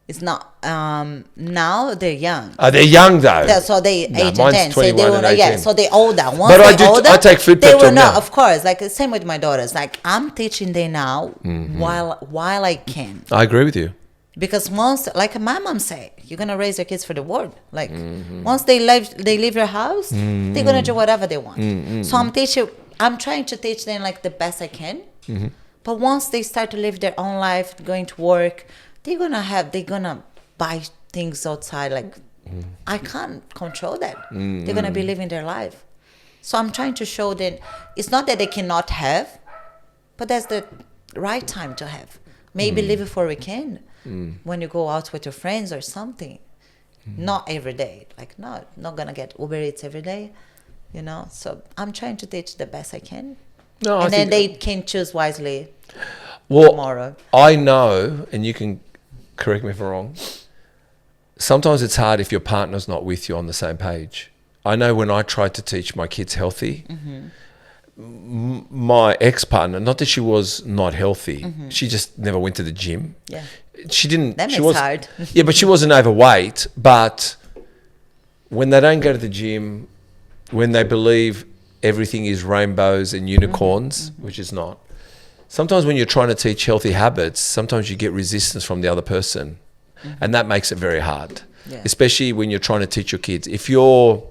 it's not. Now they're young. They're young though. So they 8 and mine's 10. So they 21 will and not, yeah. 18. So they older. Once But I they do- older, I take food they prep to will them know. now. Of course, like the same with my daughters. Like I'm teaching them now Mm-hmm. while I can, I agree with you. because once, like my mom said, you're gonna raise your kids for the world. Like Mm-hmm. once they leave your house, they're gonna do whatever they want. Mm-hmm. So I'm trying to teach them like the best I can. Mm-hmm. But once they start to live their own life, going to work, they're gonna buy things outside. Like I can't control that. They're gonna be living their life. So I'm trying to show them it's not that they cannot have, but that's the right time to have. Maybe leave it for a weekend when you go out with your friends or something. Not every day. Like not gonna get Uber Eats every day, you know. So I'm trying to teach the best I can. No, and then they can choose wisely well, tomorrow. I know, and you can correct me if I'm wrong, sometimes it's hard if your partner's not with you on the same page. I know when I tried to teach my kids healthy, my ex-partner, not that she was not healthy, she just never went to the gym. Yeah. She didn't. That she makes was hard. Yeah, but she wasn't overweight. But when they don't go to the gym, when they believe everything is rainbows and unicorns, which is not. Sometimes when you're trying to teach healthy habits, sometimes you get resistance from the other person. And that makes it very hard, Yeah. especially when you're trying to teach your kids. If you're,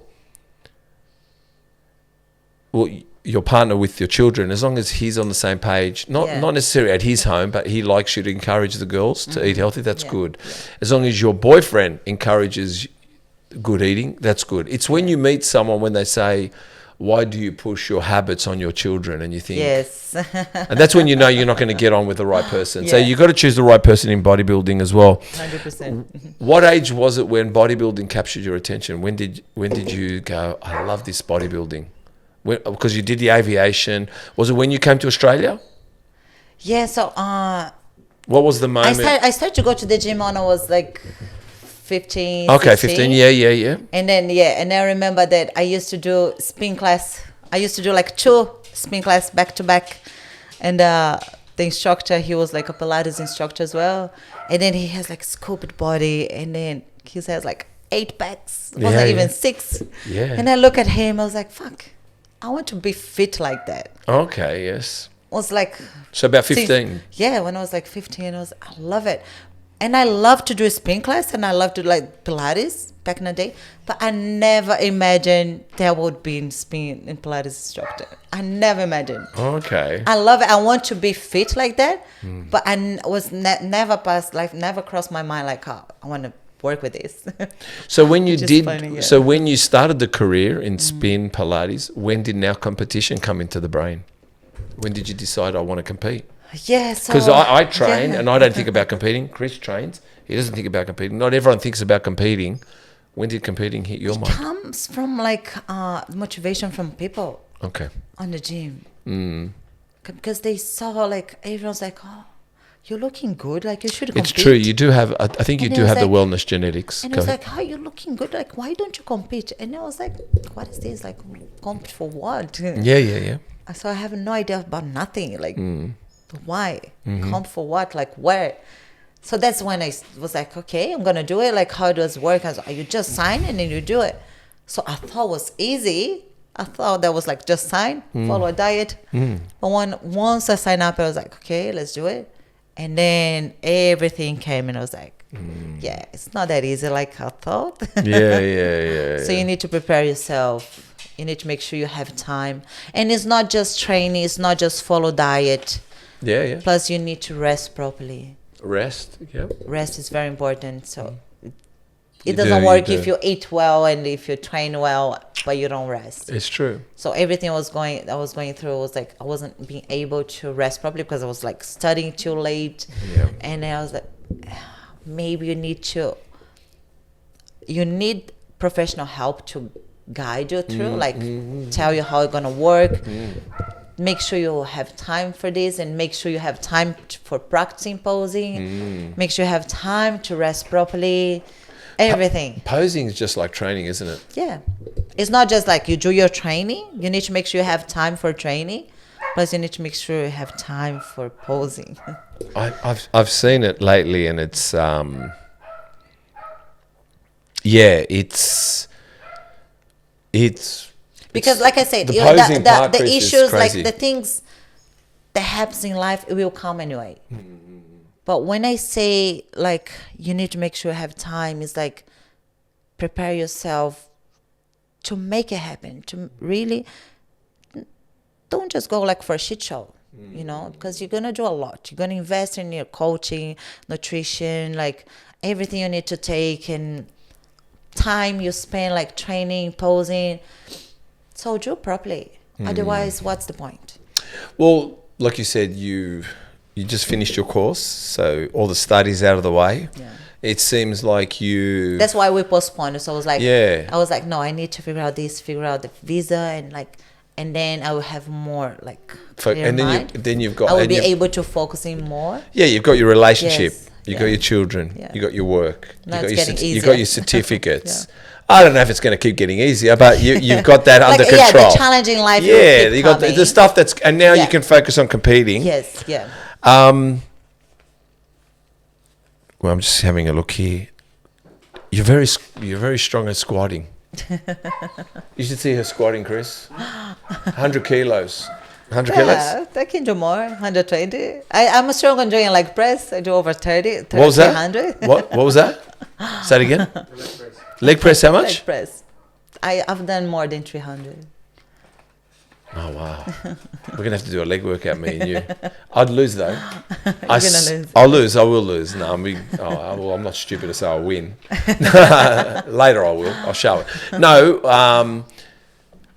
well, your partner with your children, as long as he's on the same page, not necessarily at his home, but he likes you to encourage the girls to eat healthy, that's good. Yeah. As long as your boyfriend encourages good eating, that's good. It's when you meet someone when they say, why do you push your habits on your children? And you think, Yes. and that's when you know you're not going to get on with the right person. So Yeah. you've got to choose the right person in bodybuilding as well. 100%. What age was it when bodybuilding captured your attention? When did you go, I love this bodybuilding? Because you did the aviation. Was it when you came to Australia? Yeah, so What was the moment? I started to go to the gym when I was like 15, Okay, 16. 15. Yeah. And then, and I remember that I used to do spin class. I used to do like 2 spin class back to back. And the instructor, he was like a Pilates instructor as well. And then he has like sculpted body. And then he has like 8 packs. It wasn't even 6. Yeah. And I look at him, I was like, fuck, I want to be fit like that. Okay, yes. I was like... So about 15. Yeah, when I was like 15, I love it. And I love to do a spin class and I love to like Pilates back in the day. But I never imagined there would be in spin and Pilates instructor. I never imagined. Okay. I love it. I want to be fit like that. But I was never crossed my mind like, oh, I want to work with this. So when you Which is did, funny, yeah. so when you started the career in spin Pilates, when did now competition come into the brain? When did you decide I want to compete? Yeah, so... Because I train yeah. and I don't think about competing. Chris trains. He doesn't think about competing. Not everyone thinks about competing. When did competing hit your mind? Comes from like motivation from people Okay. on the gym. Because they saw like, everyone's like, oh, you're looking good. Like you should compete. It's true. You do have, I think you And do it was have the like- wellness genetics. And Go I was ahead. like, how you looking good? Like, why don't you compete? And I was like, what is this? Like, compete for what? Yeah. So I have no idea about nothing. Like, why? Comp for what? Like, where? So that's when I was like, okay, I'm going to do it. Like, how does it work? I was like, you just sign and then you do it. So I thought it was easy. I thought that was like, just sign, follow a diet. But once I signed up, I was like, okay, let's do it. And then everything came and I was like, yeah, it's not that easy like I thought. Yeah. So you need to prepare yourself. You need to make sure you have time. And it's not just training. It's not just follow diet. Yeah. Plus, you need to rest properly. Rest. Yep. Rest is very important. So You it doesn't do, work you if do. you eat well and if you train well, but you don't rest. It's true. So everything I was going through was like I wasn't being able to rest properly because I was like studying too late. Yeah. And I was like, maybe you need professional help to guide you through, like tell you how it's gonna work. Make sure you have time for this and make sure you have time for practicing posing. Make sure you have time to rest properly. Everything. Posing is just like training, isn't it? Yeah. It's not just like you do your training. You need to make sure you have time for training. Plus you need to make sure you have time for posing. I've seen it lately, and it's it's Because like I said, the you know, posing part, the Chris, is issues, like crazy. the things that happens in life, it will come anyway. But when I say like you need to make sure you have time, it's like prepare yourself to make it happen. To really don't just go like for a shit show, you know, because you're gonna do a lot. You're gonna invest in your coaching, nutrition, like everything you need to take, and time you spend like training, posing. So do it properly. Otherwise, what's the point? well, like you said, you just finished your course, so all the studies out of the way. Yeah. It seems like you. That's why we postponed. So I was like, Yeah. no, I need to figure out this, figure out the visa, and like and then I will have more like For, clear and mind. then you've got I will and be you've- able to focusing more. Yeah, you've got your relationship. Yes, You've yeah. got your children. Yeah. You got your work. Now you got it's your getting you got easier. your certificates. I don't know if it's going to keep getting easier, but you've got that under Like, control. Yeah, the challenging life. will Yeah, keep you got the coming. stuff that's, and now you Yeah. can focus on competing. Yes, yeah. Well, I'm just having a look here. You're very strong at squatting. You should see her squatting, Chris. 100 kilos. 100 kilos? Yeah, I can do more. 120. I'm strong on doing leg press. I do over 30. What was that? 300. What was that? Say it again. Leg press how much? Leg press. I've done more than 300. Oh, wow. We're going to have to do a leg workout, me and you. I'd lose, though. You're gonna lose. I'll lose. I will lose. No, I'm not stupid to say I'll win. Later I will. I'll show it. No,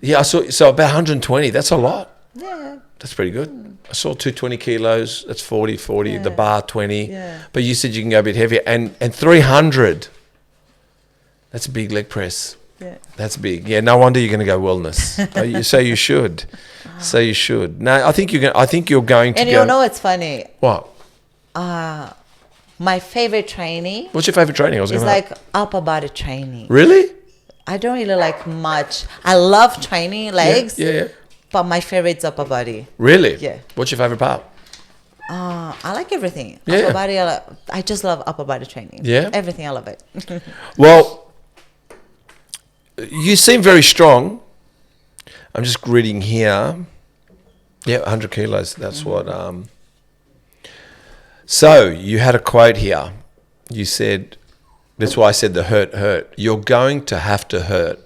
yeah, I saw, so about 120. That's a lot. Yeah. That's pretty good. I saw 220 kilos. That's 40, the bar 20. Yeah. But you said you can go a bit heavier. And 300. That's a big leg press. Yeah. That's big. Yeah, no wonder you're going to go wellness. So you should. So you should. No, I think you're going. I think you're going to And go. you know it's funny. What? My favorite training What's your favorite training? I was is going to like upper body training. Really? I don't really like much. I love training legs, Yeah. but my favorite is upper body. Really? Yeah. What's your favorite part? I like everything. Yeah. Upper body. I just love upper body training. Yeah? Everything. I love it. Well, you seem very strong. I'm just reading here. Yeah, 100 kilos. That's what. So you had a quote here. You said, that's why I said the hurt. You're going to have to hurt.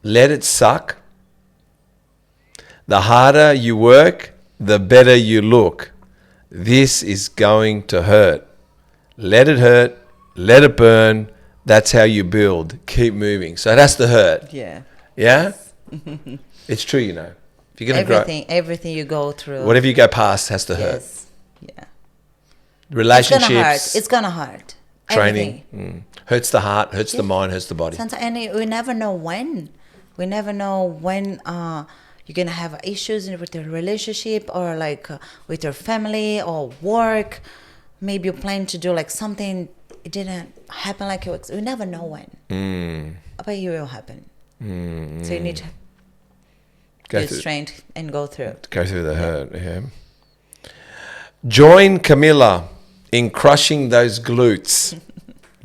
Let it suck. The harder you work, the better you look. This is going to hurt. Let it hurt. Let it burn. That's how you build. Keep moving. So that's the hurt. Yeah. Yeah? It's true, you know. If you're going to grow, Everything you go through. whatever you go past has to hurt. Yes. Yeah. Relationships, It's gonna hurt. training, Everything. hurts the heart, hurts the mind, hurts the body. Sometimes, and we never know when. We never know when you're gonna have issues with your relationship or like with your family or work. Maybe you plan to do like something, it didn't happen like you. We never know when. But it will happen. So you need to Go do through, strength and go through. go through the hurt. Yeah. Join Camila in crushing those glutes.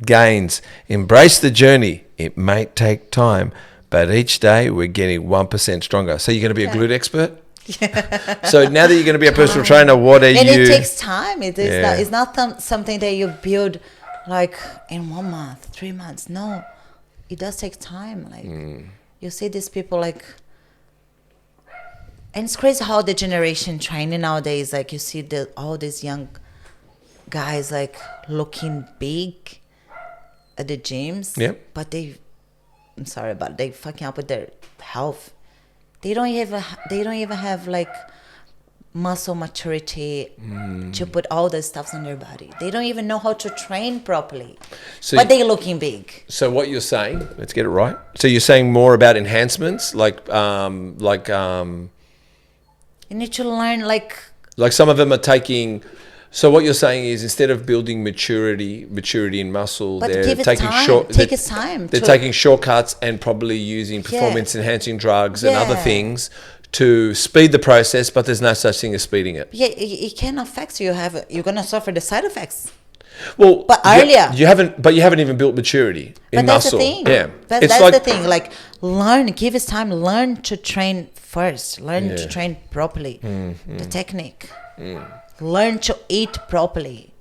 Gains. Embrace the journey. It may take time, but each day we're getting 1% stronger. So you're going to be a glute expert? So now that you're going to be a personal trainer, what are And you? it takes time. Yeah. It's not something that you build like in 1 month, 3 months. No, it does take time. Like you see these people like, and it's crazy how the generation training nowadays. Like you see all these young guys like looking big at the gyms. Yep. But I'm sorry, but they fucking up with their health. They don't even have like muscle maturity to put all the stuffs on their body. They don't even know how to train properly. So But they're looking big. So what you're saying, let's get it right. So you're saying more about enhancements, like You need to learn like some of them are taking. So what you're saying is instead of building maturity in muscle, But they're give it taking time. Take its time They're to- taking shortcuts and probably using performance enhancing drugs and other Yeah. things to speed the process. But there's no such thing as speeding it. yeah, it can affect you. You're gonna suffer the side effects. Well, But earlier. you haven't even built maturity in But that's muscle. the thing. Yeah, That's the thing. Like give us time. Learn to train first. Learn to train properly. The technique. Learn to eat properly.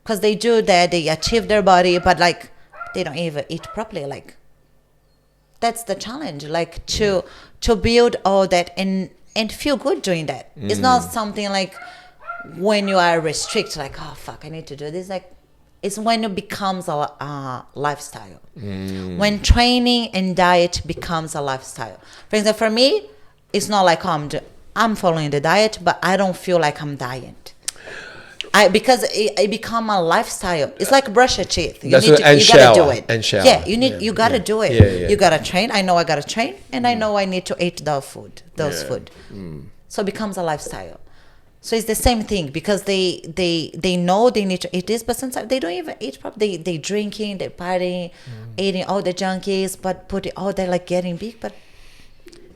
Because they do that, they achieve their body, but like they don't even eat properly. Like that's the challenge. Like to build all that and feel good doing that. It's not something like when you are restricted, like, oh fuck, I need to do this. Like it's when it becomes a lifestyle. When training and diet becomes a lifestyle. For example, for me, it's not like I'm following the diet, but I don't feel like I'm dying. because it become a lifestyle. It's like brush your teeth. You That's need what- to, and you gotta do shower, it. and shower. Yeah, you gotta do it. Yeah. You gotta train. I know I gotta train, and I know I need to eat those food. Mm. So it becomes a lifestyle. So it's the same thing because they know they need to eat this, but sometimes they don't even eat properly. They drinking, they partying, eating all the junkies, but put it all there like getting big. But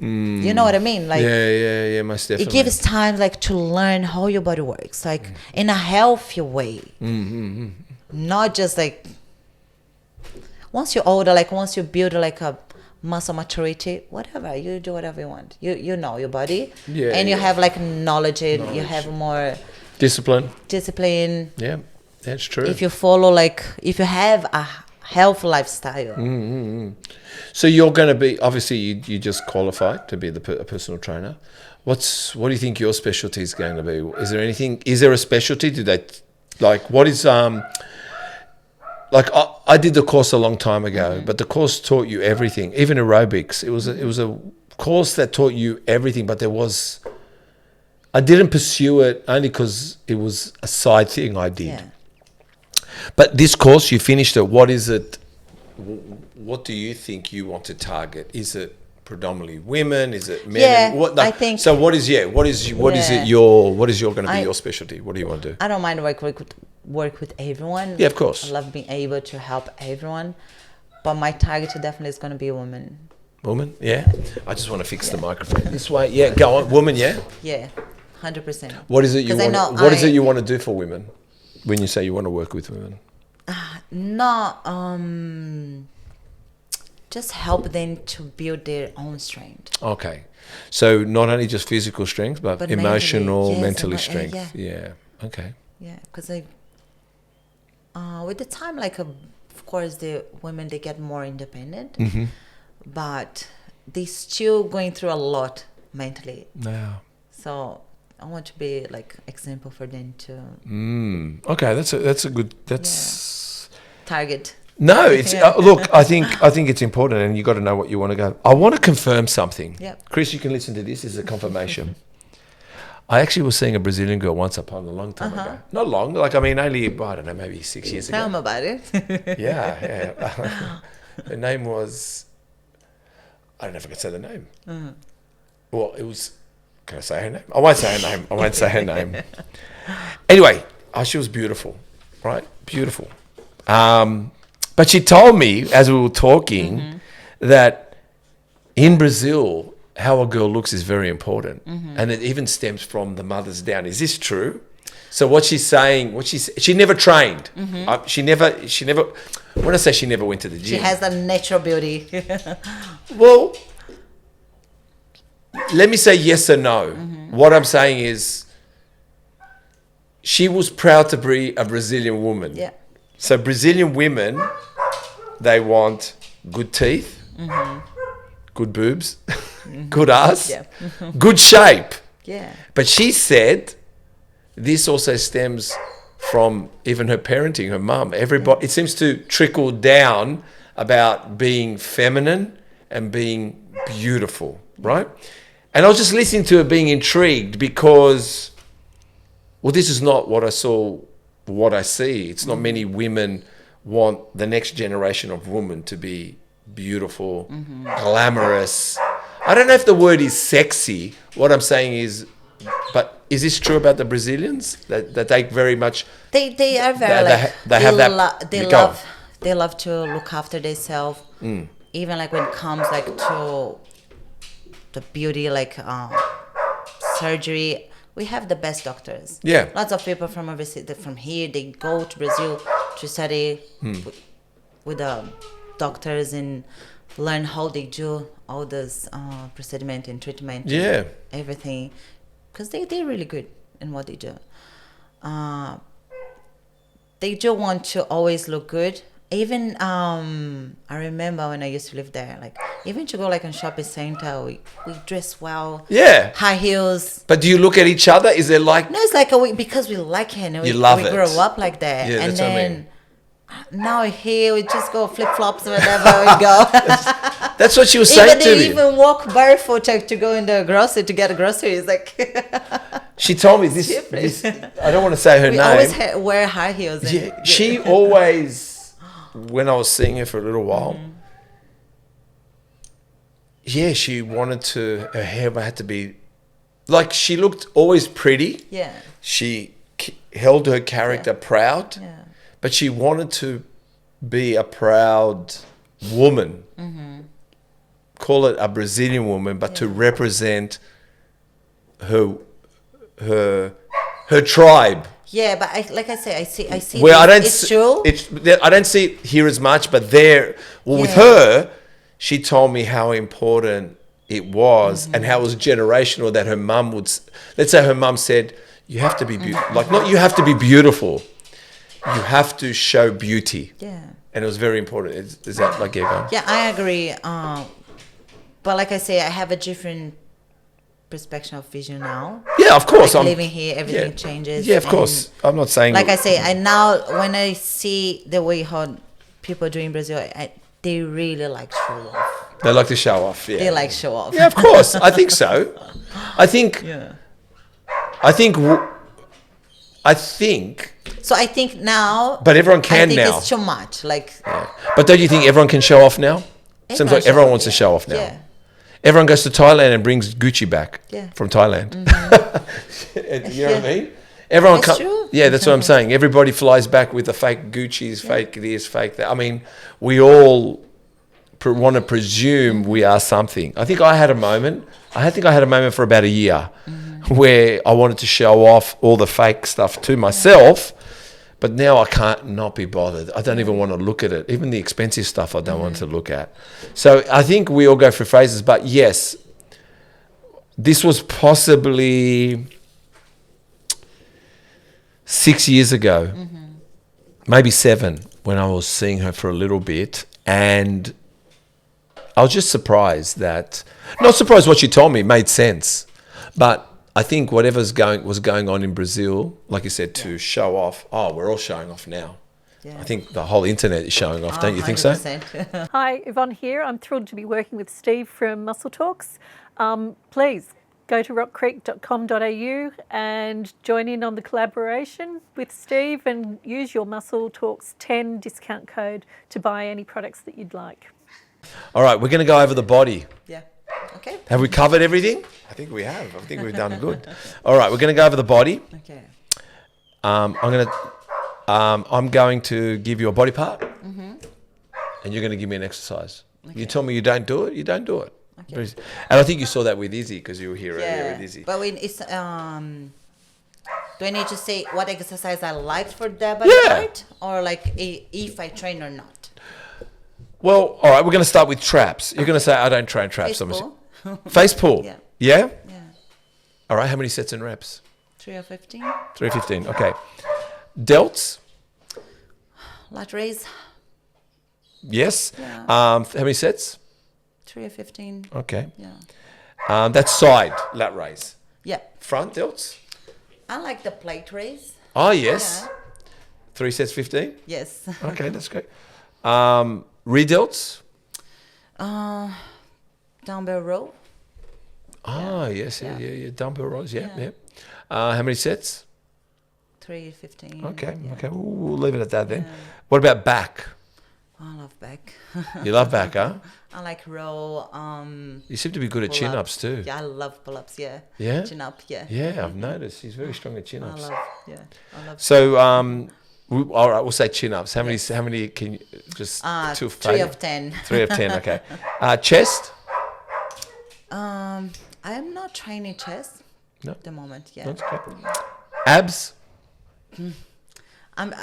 you know what I mean? Like Yeah, most definitely. it gives time like to learn how your body works, like in a healthy way, not just like once you're older, like once you build like a muscle maturity, whatever you do, whatever you want, you know your body, and you have like knowledge, you have more discipline. discipline. Yeah, that's true. If you follow, like if you have a health lifestyle. So you're going to be, obviously you just qualified to be a personal trainer. What do you think your specialty is going to be? Is there a specialty? Do they, like, what is, like I did the course a long time ago, but the course taught you everything, even aerobics. It was a course that taught you everything, but I didn't pursue it only because it was a side thing I did. Yeah. But this course, you finished it. What is it? What do you think you want to target? Is it predominantly women? Is it men? Yeah, I think. So. What is your going to be your specialty? What do you want to do? I don't mind work with everyone. Yeah, of course. I love being able to help everyone, but my target definitely is going to be a woman. Woman, yeah. I just want to fix the microphone this way. Yeah, go on, woman. Yeah. Yeah, 100%. What is it you 'Cause I want? know What is it you want to do for women? When you say you want to work with women? Just help them to build their own strength. Okay, so not only just physical strength, but emotional, mentally yes, strength. yeah. Yeah. Okay. Yeah, because with the time, like of course, the women they get more independent, but they still going through a lot mentally. Now. So I want to be like example for them to Okay, that's a good target. No, it's look. I think it's important, and you got to know what you want to go. I want to confirm something. Yeah. Chris, you can listen to this. This is a confirmation. I actually was seeing a Brazilian girl once upon a long time ago. Not long, like I mean, only I don't know, maybe 6 years Tell ago. them about it. Yeah. Her name was. I don't know if I can say the name. Well, it was. Can I say her name? I won't say her name. Anyway, she was beautiful, right? Beautiful. But she told me as we were talking that in Brazil, how a girl looks is very important, and it even stems from the mothers down. Is this true? So what she's saying, she never trained. She never. When I say she never went to the gym, She has a natural beauty. well, let me say yes or no. What I'm saying is she was proud to be a Brazilian woman. Yeah. So Brazilian women, they want good teeth, good boobs, good ass, Yeah. good shape. Yeah. But she said this also stems from even her parenting, her mum. Everybody, it seems to trickle down about being feminine and being beautiful, right? And I was just listening to her being intrigued because, well, this is not what I saw, what I see. It's not many women want the next generation of women to be beautiful, glamorous. I don't know if the word is sexy. What I'm saying is, but is this true about the Brazilians? That they very much... They are very they love to look after themselves. Even like when it comes like to the beauty, like surgery, we have the best doctors. Yeah. Lots of people from here, they go to Brazil to study with the doctors and learn how they do all this procedure and treatment. Yeah. Everything, because they're really good in what they do. They do want to always look good. Even I remember when I used to live there, like even to go like in shopping center, we dress well. Yeah. High heels. But do you look at each other? Is there like... No, it's like because we like it and we love it. grew up like that. Yeah, and that's what I then mean. now here we just go flip flops wherever we go. That's what she was saying to me. They even walk barefoot to go in the grocery to get groceries. Like She told me this I don't want to say her We name. always wear high heels. And, Yeah, she always, when I was seeing her for a little while, she wanted her hair had to be, like, she looked always pretty. Yeah. She held her character proud, Yeah. but she wanted to be a proud woman. Call it a Brazilian woman, but to represent her tribe. Yeah, but I say, I see. Where I don't it's true. I don't see it here as much, but there, with her, she told me how important it was and how it was generational that her mum would. Let's say her mum said, "You have to be beautiful." Like, not you have to be beautiful. You have to show beauty. Yeah. And it was very important. Is that like, yeah? Yeah, I agree. But like I say, I have a different perspective of vision now. Yeah, of course. Like living here, everything changes. Yeah, of course. I'm not saying. Like I say, I now when I see the way how people do in Brazil, they really like show off. They like to show off. Yeah. They like show off. Yeah, of course. I think so. I think. Yeah. I think. So I think now. But everyone can I think now. it's too much. Like. But don't you think everyone can show off now? Seems like everyone wants to show off now. Yeah. Everyone goes to Thailand and brings Gucci back from Thailand. You know what I mean? Everyone That's true. Yeah, that's what I'm saying. Everybody flies back with the fake Gucci's, fake this, fake that. I mean, we all want to presume we are something. I think I had a moment. I think I had a moment for about a year where I wanted to show off all the fake stuff to myself. But now I can't not be bothered. I don't even want to look at it. Even the expensive stuff I don't want to look at. So I think we all go through phases. But yes, this was possibly 6 years ago, maybe 7, when I was seeing her for a little bit. And I was just surprised that, not surprised what she told me, made sense. But I think whatever was going on in Brazil, like you said, to show off. Oh, we're all showing off now. Yeah. I think the whole internet is showing off. Don't you think so? Hi, Yvonne here. I'm thrilled to be working with Steve from Muscle Talks. Please go to rockcreek.com.au and join in on the collaboration with Steve and use your Muscle Talks 10 discount code to buy any products that you'd like. All right, we're going to go over the body. Yeah. Okay. Have we covered everything? I think we have. I think we've done good. All right, we're going to go over the body. Okay. I'm going to give you a body part, and you're going to give me an exercise. Okay. You tell me you don't do it, you don't do it. Okay. And I think you saw that with Izzy because you were here earlier with Izzy. But when it's do I need to say what exercise I liked for that body part, or like if I train or not? Well, all right, we're going to start with traps. You're going to say, I don't train traps. Face pull. Face pull? Yeah. Yeah? Yeah. All right, how many sets and reps? 3 or 15. 3 or 15, okay. Delts? Lat raise. Yes. Yeah. How many sets? 3 or 15. Okay. Yeah. That's side lat raise. Yeah. Front delts? I like the plate raise. Oh, yes. Yeah. 3 sets, 15? Yes. Okay, that's great. Rear delts? Dumbbell row. Ah, yes, yeah. Dumbbell rows, yeah. How many sets? 3, 15. Okay, yeah. okay. We'll leave it at that then. What about back? I love back. You love back, huh? I like row. You seem to be good at chin-ups too. Yeah, I love pull-ups, yeah. Yeah? Chin-up, yeah. Yeah, I've noticed. She's very strong at chin-ups. I love So, all right, we'll say chin-ups. How many can you, just 2 of 3 of 10. 3 of 10, okay. Chest? I am not training chest at the moment, yeah. That's okay. Abs? I'm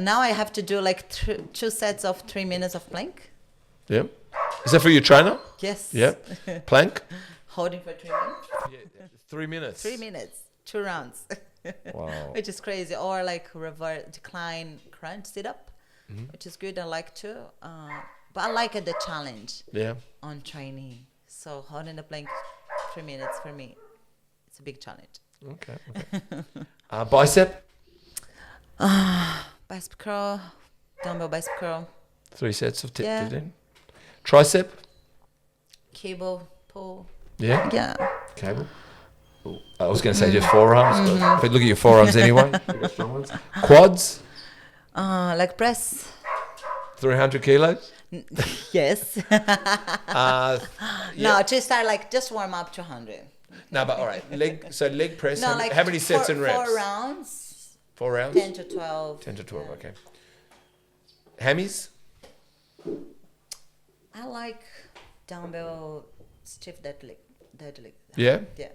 now I have to do like 2 sets of 3 minutes of plank. Yeah. Is that for your trainer? Yes. Yep. Plank? Holding for 3 minutes. Yeah, 3 minutes. 3 minutes, 2 rounds. Wow. Which is crazy. Or like reverse decline crunch sit up, which is good. I like to. But I like the challenge. Yeah. On training. So holding the plank 3 minutes for me, it's a big challenge. Okay. Bicep? Bicep curl, dumbbell bicep curl. 3 sets of 10. Yeah. Tricep? Cable pull. Yeah. Yeah. Cable. I was going to say just forearms, but look at your forearms anyway. Strong ones. Quads, Leg press. 300 kilos. Yes. No, to start like just warm up to 100. No, but all right. Leg press. No, How many sets and reps? 4 rounds. 4 rounds. 10 to 12. 10 to 12. Yeah. Okay. Hammies. I like dumbbell stiff deadlift. Yeah. Yeah.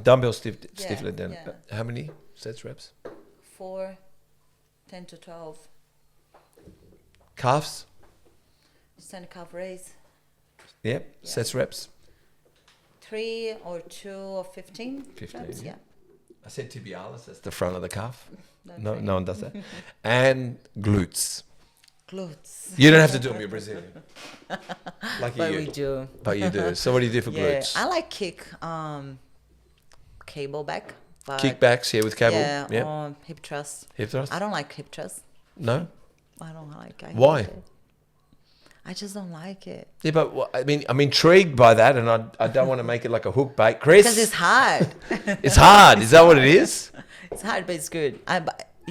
Dumbbell stiff Yeah, leg. Then yeah. how many sets reps? 4, 10 to 12. Calves. Stand calf raise. Yep. Yeah. Sets reps. 3 or 2 or 15. 15, reps, yeah. yeah. I said tibialis. That's the front of the calf. That's No, right. no one does that. And glutes. Glutes. You don't have to do them. You're Brazilian. Like But you. we do. But you do. So what do you do for Yeah. glutes? I like cable back. But Kickbacks here with cable. Yeah, Yep. or hip thrust. Hip thrust. I don't like hip thrust. No. I don't like it. Why? I just don't like it. Yeah, but I mean, I'm intrigued by that, and I don't want to make it like a hook bait, Chris. Because it's hard. It's hard. Is that what it is? It's hard, but it's good.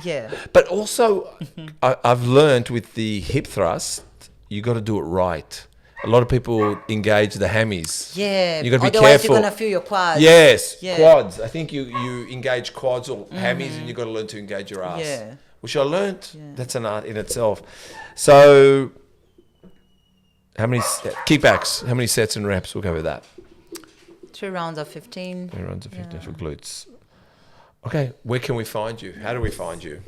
Yeah. But also, I've learned with the hip thrust, you got to do it right. A lot of people engage the hammies. Yeah. You got to be Otherwise, careful. you're gonna feel your quads. Yes, Yeah. quads. I think you engage quads or hammies, and you got to learn to engage your ass. Yeah. Which I learned. Yeah. That's an art in itself. So, how many kickbacks? How many sets and reps? We'll go with that. 3 rounds of 15. 3 rounds of 15 Yeah. for glutes. Okay, where can we find you? How do we find you?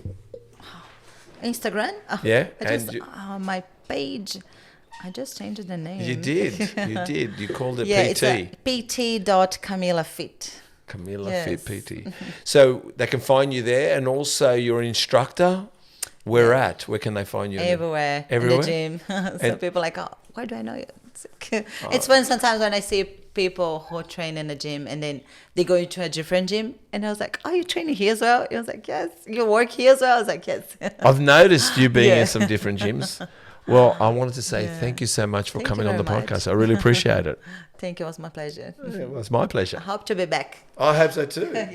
Instagram. Yeah, I just, and you- my page. I just changed the name. You did. You did. You called it Yeah, PT. it's pt.camilafit. Camila Yes. Fit PT. So they can find you there, and also you're an instructor. Where at? Where can they find you? Everywhere. Everywhere? In the gym. So And- people are like, oh, why do I know you? It's fun sometimes when I see people who train in the gym and then they go into a different gym and I was like, oh, you training here as well? I was like, yes. You work here as well? I was like, yes. I've noticed you being Yeah. in some different gyms. Well, I wanted to say Yeah. thank you so much for Thank coming you on the very much. podcast. I really appreciate it. Thank you. It was my pleasure. It was my pleasure. I hope to be back. I hope so too.